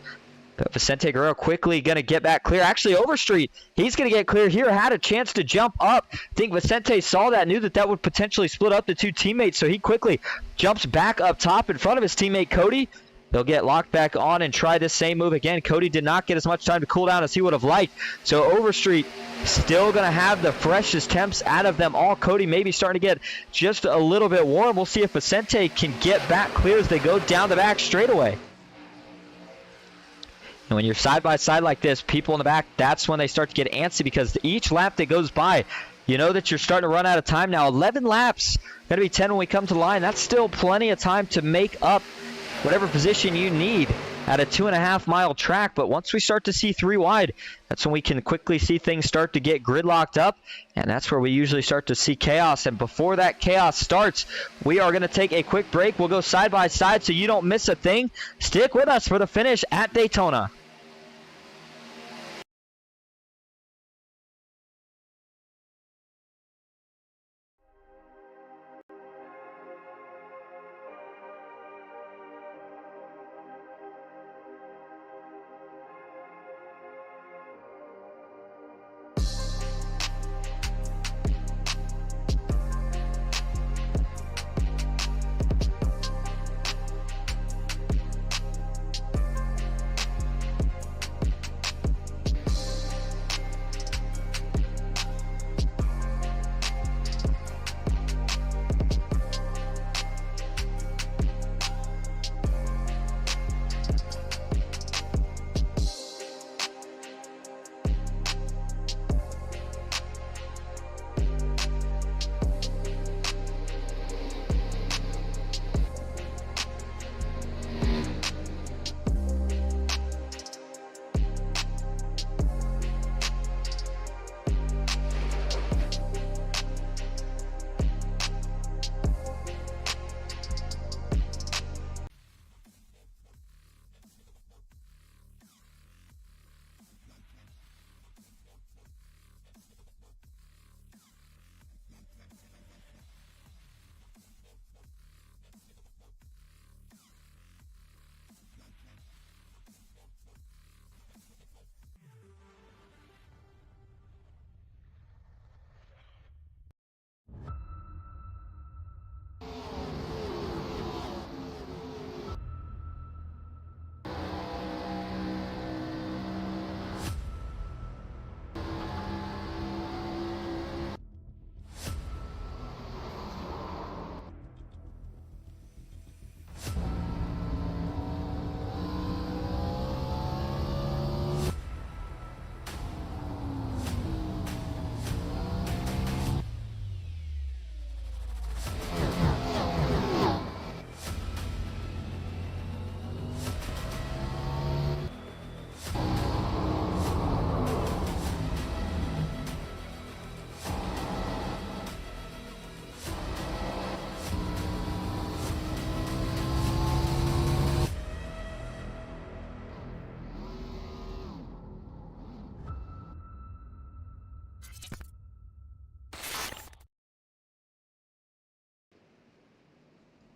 But Vicente Guerrero quickly going to get back clear. Actually, Overstreet, he's going to get clear here. Had a chance to jump up. I think Vicente saw that, knew that that would potentially split up the two teammates, so he quickly jumps back up top in front of his teammate Cody. They'll get locked back on and try this same move again. Cody did not get as much time to cool down as he would have liked. So Overstreet still going to have the freshest temps out of them all. Cody maybe starting to get just a little bit warm. We'll see if Vicente can get back clear as they go down the back straightaway. And when you're side by side like this, people in the back, that's when they start to get antsy, because each lap that goes by, you know that you're starting to run out of time now. 11 laps, going to be 10 when we come to the line. That's still plenty of time to make up whatever position you need at a 2.5-mile track. But once we start to see 3 wide, that's when we can quickly see things start to get gridlocked up, and that's where we usually start to see chaos. And before that chaos starts, we are going to take a quick break. We'll go side by side so you don't miss a thing. Stick with us for the finish at Daytona.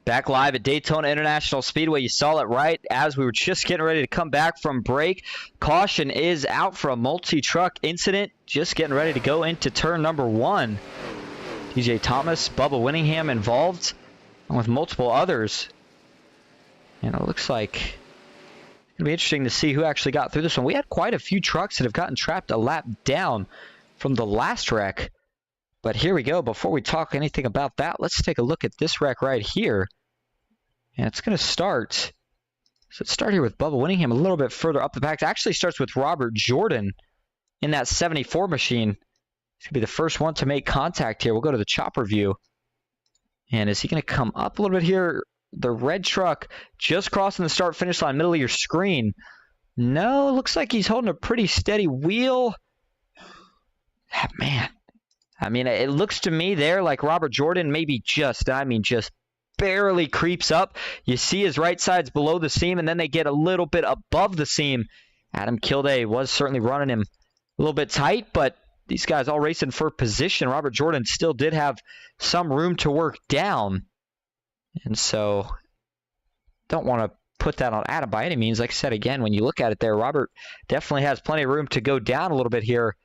Back live at Daytona International Speedway. You saw it right as we were just getting ready to come back from break. Caution is out for a multi-truck incident. Just getting ready to go into turn number 1. DJ Thomas, Bubba Winningham involved, along with multiple others. And it looks like it's going to be interesting to see who actually got through this one. We had quite a few trucks that have gotten trapped a lap down from the last wreck. But here we go. Before we talk anything about that, let's take a look at this wreck right here. And it's going to start. So let's start here with Bubba Winningham a little bit further up the pack. It actually starts with Robert Jordan in that 74 machine. He's going to be the first one to make contact here. We'll go to the chopper view. And is he going to come up a little bit here? The red truck just crossing the start-finish line, middle of your screen. No, it looks like he's holding a pretty steady wheel. Ah, man. I mean, it looks to me there like Robert Jordan maybe just barely creeps up. You see his right side's below the seam, and then they get a little bit above the seam. Adam Kilday was certainly running him little bit tight, but these guys all racing for position. Robert Jordan still did have some room to work down. And so don't want to put that on Adam by any means. Like I said, again, when you look at it there, Robert definitely has plenty of room to go down a little bit here.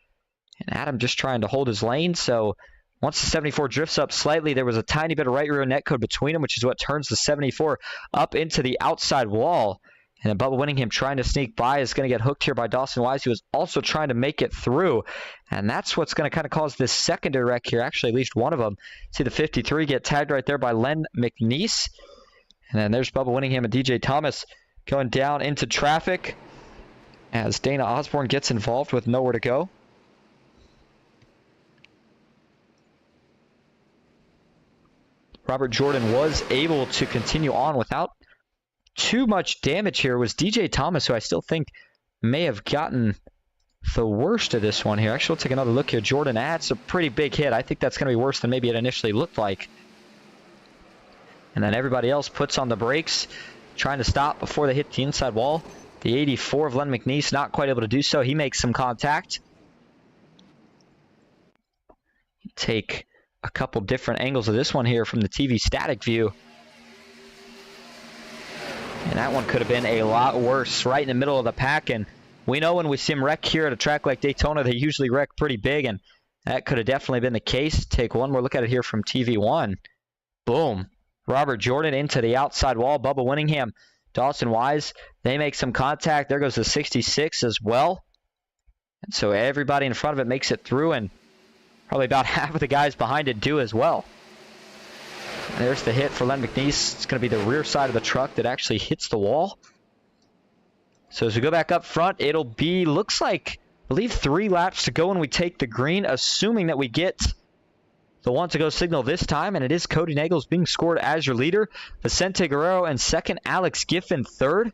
And Adam just trying to hold his lane. So once the 74 drifts up slightly, there was a tiny bit of right rear netcode between them, which is what turns the 74 up into the outside wall. And then Bubba Winningham trying to sneak by is going to get hooked here by Dawson Wise, who was also trying to make it through. And that's what's going to kind of cause this secondary wreck here. Actually, at least one of them. See the 53 get tagged right there by Len McNeese. And then there's Bubba Winningham and DJ Thomas going down into traffic as Dana Osborne gets involved with nowhere to go. Robert Jordan was able to continue on without too much damage here. It was DJ Thomas, who I still think may have gotten the worst of this one here. Actually, we'll take another look here. Jordan adds a pretty big hit. I think that's going to be worse than maybe it initially looked like. And then everybody else puts on the brakes, trying to stop before they hit the inside wall. The 84 of Len McNeese not quite able to do so. He makes some contact. Take a couple different angles of this one here from the TV static view. And that one could have been a lot worse, right in the middle of the pack. And we know when we see them wreck here at a track like Daytona, they usually wreck pretty big. And that could have definitely been the case. Take one more look at it here from TV1. Boom. Robert Jordan into the outside wall. Bubba Winningham, Dawson Wise, they make some contact. There goes the 66 as well. And so everybody in front of it makes it through, and probably about half of the guys behind it do as well. And there's the hit for Len McNeese. It's going to be the rear side of the truck that actually hits the wall. So as we go back up front, it'll be, looks like, I believe 3 laps to go when we take the green, assuming that we get the one to go signal this time, and it is Cody Nagels being scored as your leader. Vicente Guerrero in second, Alex Giffen third,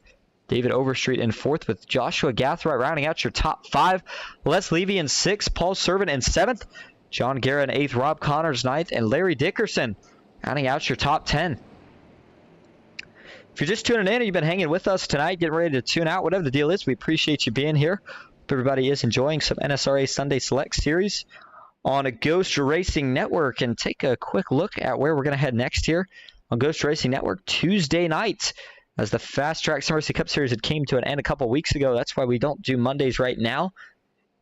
David Overstreet in fourth with Joshua Gathright rounding out your top 5. Les Levy in sixth, Paul Servant in seventh, John Guerra in eighth, Rob Connors ninth, and Larry Dickerson rounding out your top 10. If you're just tuning in or you've been hanging with us tonight, getting ready to tune out, whatever the deal is, we appreciate you being here. Hope everybody is enjoying some NSRA Sunday Select Series on a Ghost Racing Network. And take a quick look at where we're going to head next here on Ghost Racing Network Tuesday night, as the Fast Track Summer Cup Series had came to an end a couple weeks ago. That's why we don't do Mondays right now.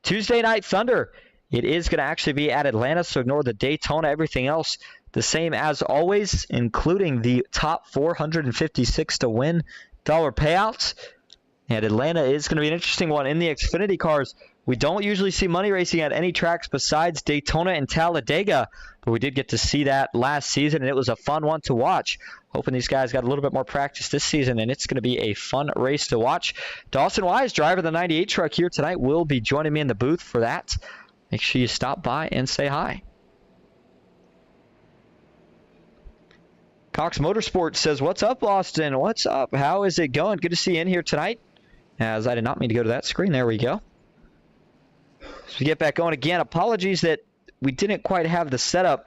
Tuesday Night Thunder. It is going to actually be at Atlanta, so ignore the Daytona. Everything else the same as always, including the top 456 to win dollar payouts. And Atlanta is going to be an interesting one. In the Xfinity cars, we don't usually see money racing at any tracks besides Daytona and Talladega, but we did get to see that last season, and it was a fun one to watch. Hoping these guys got a little bit more practice this season, and it's going to be a fun race to watch. Dawson Wise, driver of the 98 truck here tonight, will be joining me in the booth for that. Make sure you stop by and say hi. Cox Motorsports says, "What's up, Austin? What's up? How is it going? Good to see you in here tonight." As I did not mean to go to that screen. There we go. So we get back going again. Apologies that we didn't quite have the setup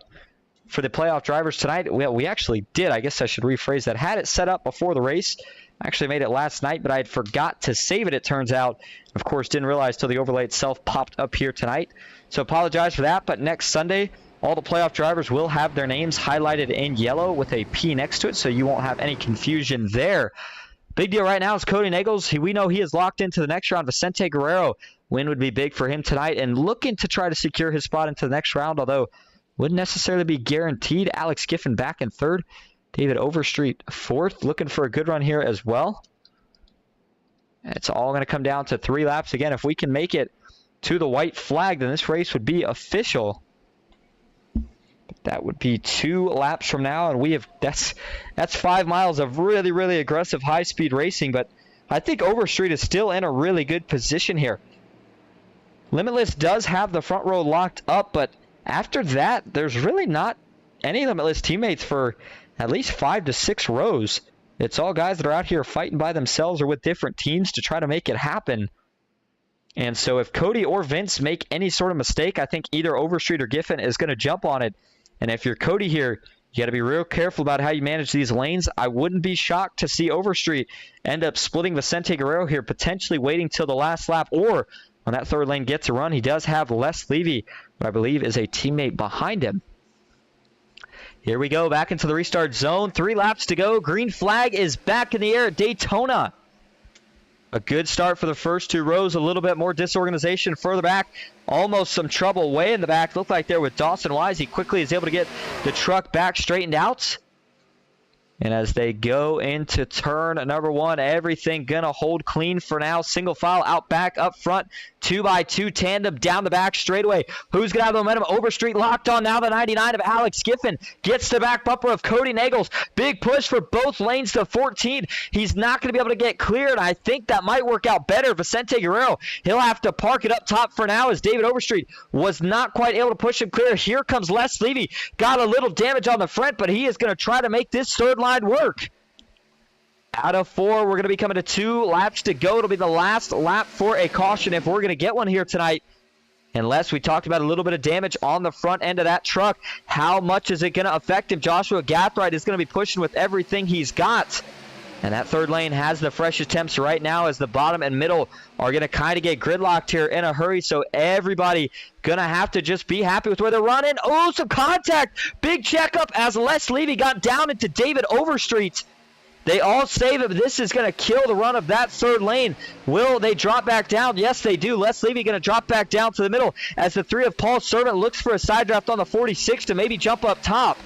for the playoff drivers tonight. Well, we actually did. I guess I should rephrase that. Had it set up before the race. I actually made it last night, but I had forgot to save it, it turns out. Of course, didn't realize till the overlay itself popped up here tonight. So apologize for that, but next Sunday, all the playoff drivers will have their names highlighted in yellow with a P next to it, so you won't have any confusion there. Big deal right now is Cody Nagels. We know he is locked into the next round. Vicente Guerrero, win would be big for him tonight, and looking to try to secure his spot into the next round, although wouldn't necessarily be guaranteed. Alex Giffen back in third. David Overstreet fourth, looking for a good run here as well. It's all going to come down to 3 laps. Again, if we can make it to the white flag, then this race would be official. That would be 2 laps from now, and we have that's 5 miles of really, really aggressive high-speed racing. But I think Overstreet is still in a really good position here. Limitless does have the front row locked up, but after that, there's really not any Limitless teammates for at least 5 to 6 rows. It's all guys that are out here fighting by themselves or with different teams to try to make it happen. And so if Cody or Vince make any sort of mistake, I think either Overstreet or Giffen is going to jump on it. And if you're Cody here, you got to be real careful about how you manage these lanes. I wouldn't be shocked to see Overstreet end up splitting Vicente Guerrero here, potentially waiting till the last lap, or when that third lane gets a run. He does have Les Levy, who I believe is a teammate behind him. Here we go, back into the restart zone. 3 laps to go. Green flag is back in the air at Daytona. A good start for the first 2 rows. A little bit more disorganization further back. Almost some trouble way in the back. Looked like there with Dawson Wise. He quickly is able to get the truck back straightened out. And as they go into turn number 1, everything gonna hold clean for now. Single file out back, up front, 2x2 tandem down the back straightaway. Who's gonna have the momentum? Overstreet locked on now. The 99 of Alex Giffen gets the back bumper of Cody Nagels. Big push for both lanes to 14. He's not gonna be able to get clear, and I think that might work out better. Vicente Guerrero, he'll have to park it up top for now as David Overstreet was not quite able to push him clear. Here comes Les Levy. Got a little damage on the front, but he is gonna try to make this third line work. Out of 4, we're going to be coming to 2 laps to go. It'll be the last lap for a caution if we're going to get one here tonight. Unless we talked about a little bit of damage on the front end of that truck. How much is it going to affect him? Joshua Gathright is going to be pushing with everything he's got. And that third lane has the freshest temps right now as the bottom and middle are going to kind of get gridlocked here in a hurry. So everybody going to have to just be happy with where they're running. Oh, some contact. Big checkup as Les Levy got down into David Overstreet. They all save it, but this is going to kill the run of that third lane. Will they drop back down? Yes, they do. Les Levy going to drop back down to the middle as the 3 of Paul Servant looks for a side draft on the 46 to maybe jump up top.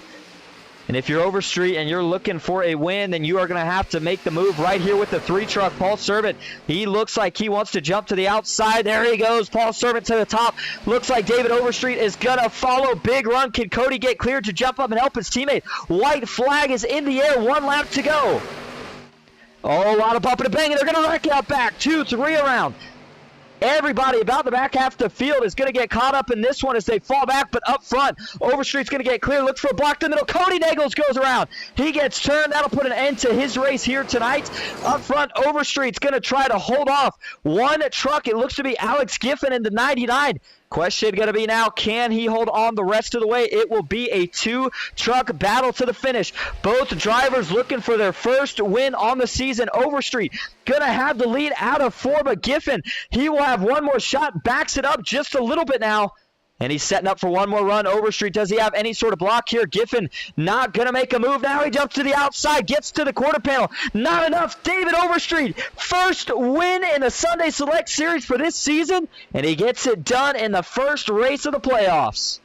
And if you're Overstreet and you're looking for a win, then you are going to have to make the move right here with the 3 truck. Paul Servant, he looks like he wants to jump to the outside. There he goes. Paul Servant to the top. Looks like David Overstreet is going to follow. Big run. Can Cody get cleared to jump up and help his teammate? White flag is in the air. 1 lap to go. Oh, a lot of bumping and banging. They're going to wreck out back. 2, 3 around. Everybody about the back half of the field is going to get caught up in this one as they fall back, but up front, Overstreet's going to get clear. Looks for a block in the middle. Cody Nagels goes around. He gets turned. That'll put an end to his race here tonight. Up front, Overstreet's going to try to hold off one truck. It looks to be Alex Giffen in the 99. Question going to be now, can he hold on the rest of the way? It will be a 2-truck battle to the finish. Both drivers looking for their first win on the season. Overstreet going to have the lead out of 4, but Giffen, he will have one more shot, backs it up just a little bit now. And he's setting up for one more run. Overstreet, does he have any sort of block here? Giffen not going to make a move. Now he jumps to the outside, gets to the quarter panel. Not enough. David Overstreet, first win in the Sunday Select Series for this season, and he gets it done in the first race of the playoffs.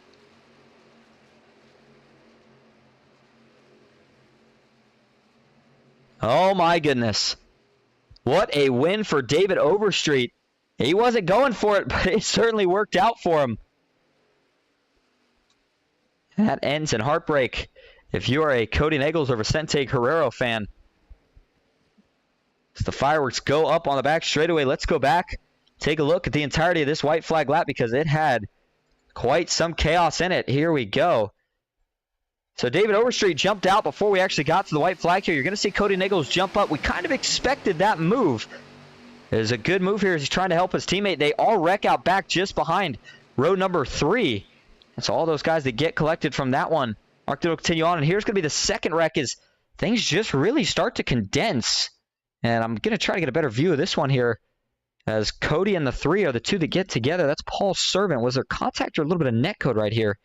Oh my goodness. What a win for David Overstreet. He wasn't going for it, but it certainly worked out for him. That ends in heartbreak if you are a Cody Nagels or Vicente Guerrero fan. As the fireworks go up on the back straightaway, let's go back, take a look at the entirety of this white flag lap because it had quite some chaos in it. Here we go. So David Overstreet jumped out before we actually got to the white flag here. You're going to see Cody Nagels jump up. We kind of expected that move. It was a good move here as he's trying to help his teammate. They all wreck out back just behind row number 3. And so all those guys that get collected from that one are going to continue on. And here's going to be the second wreck as things just really start to condense. And I'm going to try to get a better view of this one here as Cody and the 3 are the 2 that get together. That's Paul Servant. Was there contact or a little bit of net code right here?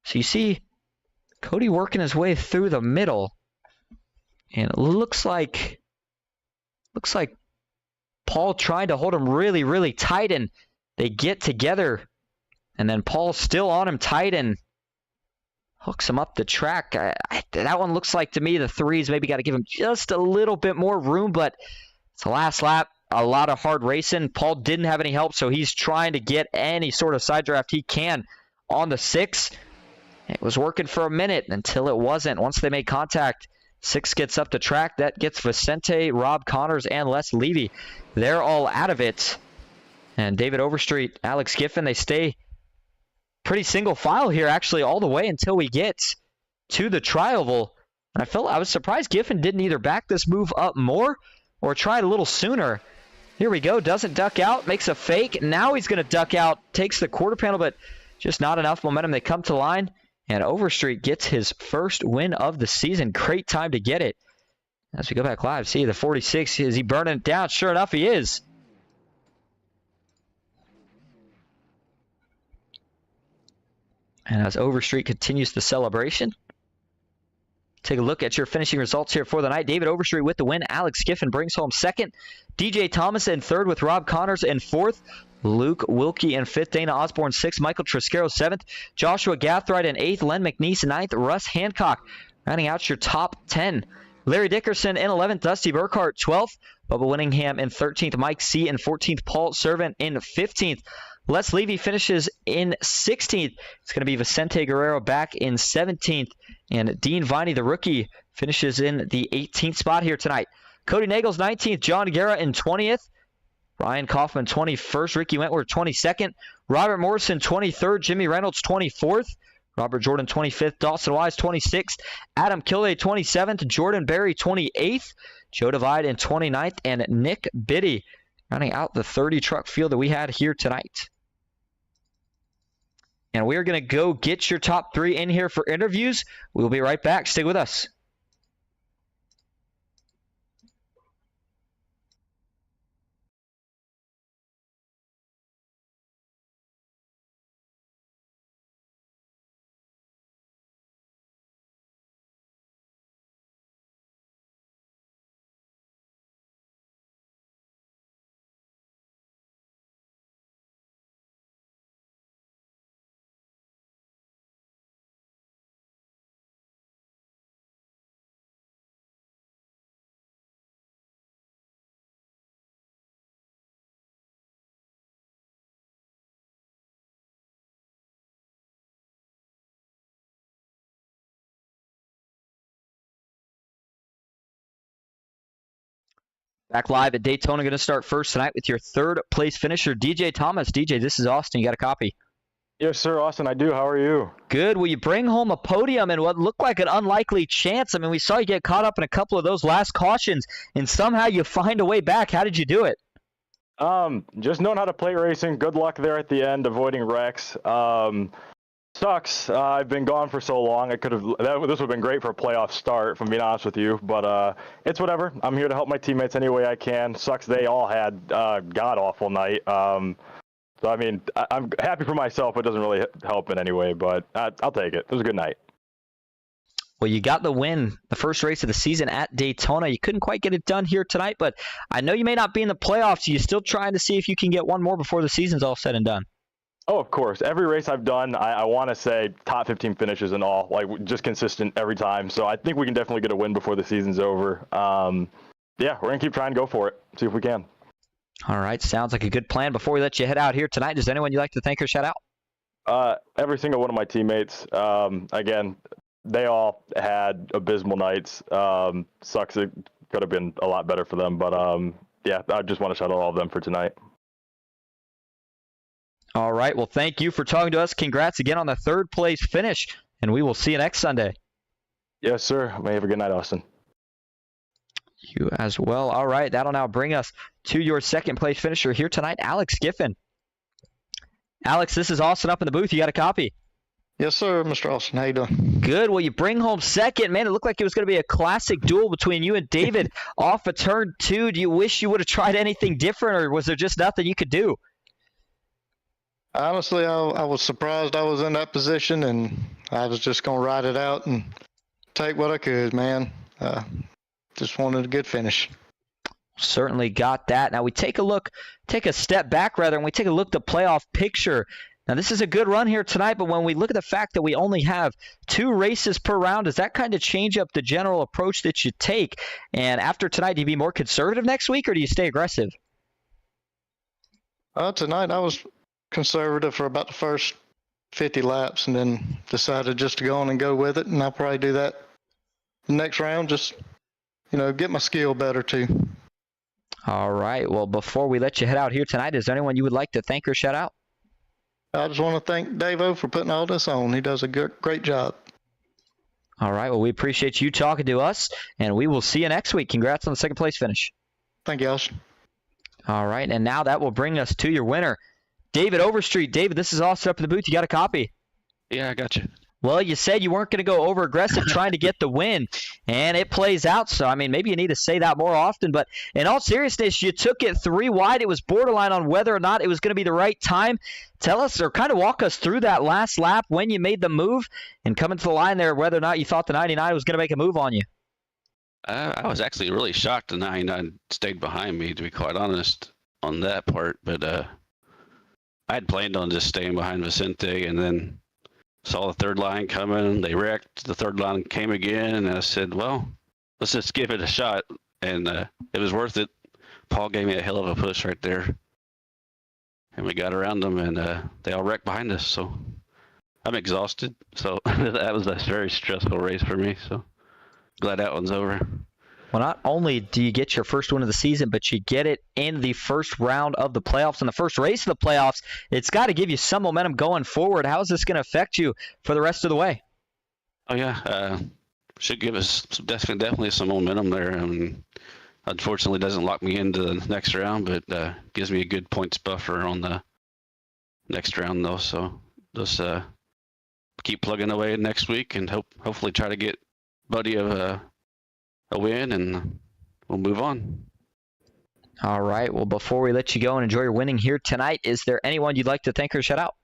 So you see Cody working his way through the middle. And it looks like Paul tried to hold him really, really tight. And they get together. And then Paul's still on him tight and hooks him up the track. That one looks like to me the 3's maybe got to give him just a little bit more room, but it's the last lap. A lot of hard racing. Paul didn't have any help, so he's trying to get any sort of side draft he can on the 6. It was working for a minute until it wasn't. Once they made contact, 6 gets up the track. That gets Vicente, Rob Connors, and Les Levy. They're all out of it. And David Overstreet, Alex Giffen, they stay pretty single file here actually all the way until we get to the trioval. And I was surprised Giffen didn't either back this move up more or try it a little sooner. Here we go, doesn't duck out, makes a fake. Now he's going to duck out, takes the quarter panel, but just not enough momentum. They come to the line, and Overstreet gets his first win of the season. Great time to get it. As we go back live, see the 46, is he burning it down? Sure enough, he is. And as Overstreet continues the celebration, take a look at your finishing results here for the night. David Overstreet with the win. Alex Giffen brings home second. DJ Thomas in third with Rob Connors in fourth. Luke Wilkie in fifth. Dana Osborne sixth. Michael Triscaro seventh. Joshua Gathright in eighth. Len McNeese in ninth. Russ Hancock rounding out your top 10. Larry Dickerson in 11th. Dusty Burkhart 12th. Bubba Winningham in 13th. Mike C. in 14th. Paul Servant in 15th. Les Levy finishes in 16th. It's going to be Vicente Guerrero back in 17th. And Dean Viney, the rookie, finishes in the 18th spot here tonight. Cody Nagels 19th. John Guerra in 20th. Ryan Kaufman 21st. Ricky Wentworth 22nd. Robert Morrison 23rd. Jimmy Reynolds 24th. Robert Jordan 25th. Dawson Wise 26th. Adam Kilday 27th. Jordan Berry 28th. Joe Divide in 29th. And Nick Biddy rounding out the 30 truck field that we had here tonight. And we are going to go get your top 3 in here for interviews. We'll be right back. Stay with us. Back live at Daytona, going to start first tonight with your third place finisher, DJ Thomas. DJ, this is Austin. You got a copy? Yes, sir, Austin. I do. How are you? Good. Will you bring home a podium in what looked like an unlikely chance? I mean, we saw you get caught up in a couple of those last cautions, and somehow you find a way back. How did you do it? Just knowing how to play racing. Good luck there at the end, avoiding wrecks. Sucks. I've been gone for so long. This would have been great for a playoff start, if I'm being honest with you. But it's whatever. I'm here to help my teammates any way I can. Sucks they all had god awful night. So I mean, I'm happy for myself. It doesn't really help in any way, but I'll take it. It was a good night. Well, you got the win, the first race of the season at Daytona. You couldn't quite get it done here tonight, but I know you may not be in the playoffs. You're still trying to see if you can get one more before the season's all said and done. Oh, of course. Every race I've done, I want to say top 15 finishes and all, like just consistent every time. So I think we can definitely get a win before the season's over. Yeah, we're going to keep trying to go for it, see if we can. All right, sounds like a good plan. Before we let you head out here tonight, does anyone you'd like to thank or shout out? Every single one of my teammates. Again, they all had abysmal nights. Sucks it could have been a lot better for them. But yeah, I just want to shout out all of them for tonight. All right. Well, thank you for talking to us. Congrats again on the third place finish, and we will see you next Sunday. Yes, sir. May have a good night, Austin. You as well. All right. That'll now bring us to your second place finisher here tonight, Alex Giffen. Alex, this is Austin up in the booth. You got a copy? Yes, sir, Mr. Austin. How you doing? Good. Well, you bring home second. Man, it looked like it was going to be a classic duel between you and David off of turn 2. Do you wish you would have tried anything different, or was there just nothing you could do? Honestly, I was surprised I was in that position, and I was just going to ride it out and take what I could, man. Just wanted a good finish. Certainly got that. Now we take a step back rather, and we take a look at the playoff picture. Now this is a good run here tonight, but when we look at the fact that we only have 2 races per round, does that kind of change up the general approach that you take? And after tonight, do you be more conservative next week, or do you stay aggressive? Tonight I was conservative for about the first 50 laps, and then decided just to go on and go with it, and I'll probably do that the next round, just get my skill better too. All right. Well, before we let you head out here tonight, is there anyone you would like to thank or shout out? I just want to thank Dave-O for putting all this on. He does a great job. All right. Well, we appreciate you talking to us, and we will see you next week. Congrats on the second place finish. Thank you, Austin. All right. And now that will bring us to your winner, David Overstreet. David, this is Austin up in the booth. You got a copy? Yeah, I got you. Well, you said you weren't going to go over aggressive trying to get the win, and it plays out. So, I mean, maybe you need to say that more often. But in all seriousness, you took it 3 wide. It was borderline on whether or not it was going to be the right time. Tell us or kind of walk us through that last lap when you made the move and coming to the line there, whether or not you thought the 99 was going to make a move on you. I was actually really shocked the 99 stayed behind me, to be quite honest, on that part. But I had planned on just staying behind Vicente, and then saw the third line coming. They wrecked. The third line came again, and I said, well, let's just give it a shot. And it was worth it. Paul gave me a hell of a push right there. And we got around them, and they all wrecked behind us. So I'm exhausted. So that was a very stressful race for me. So glad that one's over. Well, not only do you get your first win of the season, but you get it in the first round of the playoffs. In the first race of the playoffs, it's got to give you some momentum going forward. How is this going to affect you for the rest of the way? Oh, yeah. Should give us definitely some momentum there. I mean, unfortunately, doesn't lock me into the next round, but gives me a good points buffer on the next round, though. So just keep plugging away next week and hopefully try to get Buddy a win, and we'll move on. All right. Well, before we let you go and enjoy your winning here tonight, is there anyone you'd like to thank or shout out?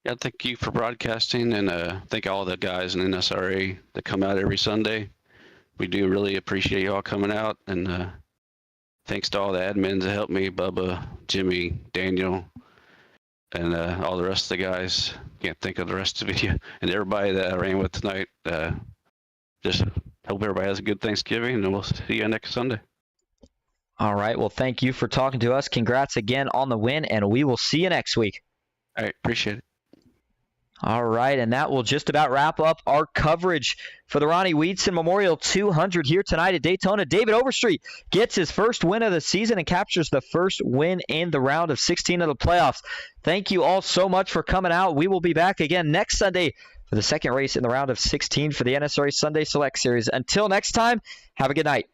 Yeah, thank you for broadcasting, and thank all the guys in NSRA that come out every Sunday. We do really appreciate you all coming out, and thanks to all the admins that helped me, Bubba, Jimmy, Daniel, and all the rest of the guys. Can't think of the rest of you, and everybody that I ran with tonight. Just hope everybody has a good Thanksgiving, and we'll see you next Sunday. All right. Well, thank you for talking to us. Congrats again on the win, and we will see you next week. All right. Appreciate it. All right, and that will just about wrap up our coverage for the Ronnie Weedon Memorial 200 here tonight at Daytona. David Overstreet gets his first win of the season and captures the first win in the round of 16 of the playoffs. Thank you all so much for coming out. We will be back again next Sunday for the second race in the round of 16 for the NSRA Sunday Select Series. Until next time, have a good night.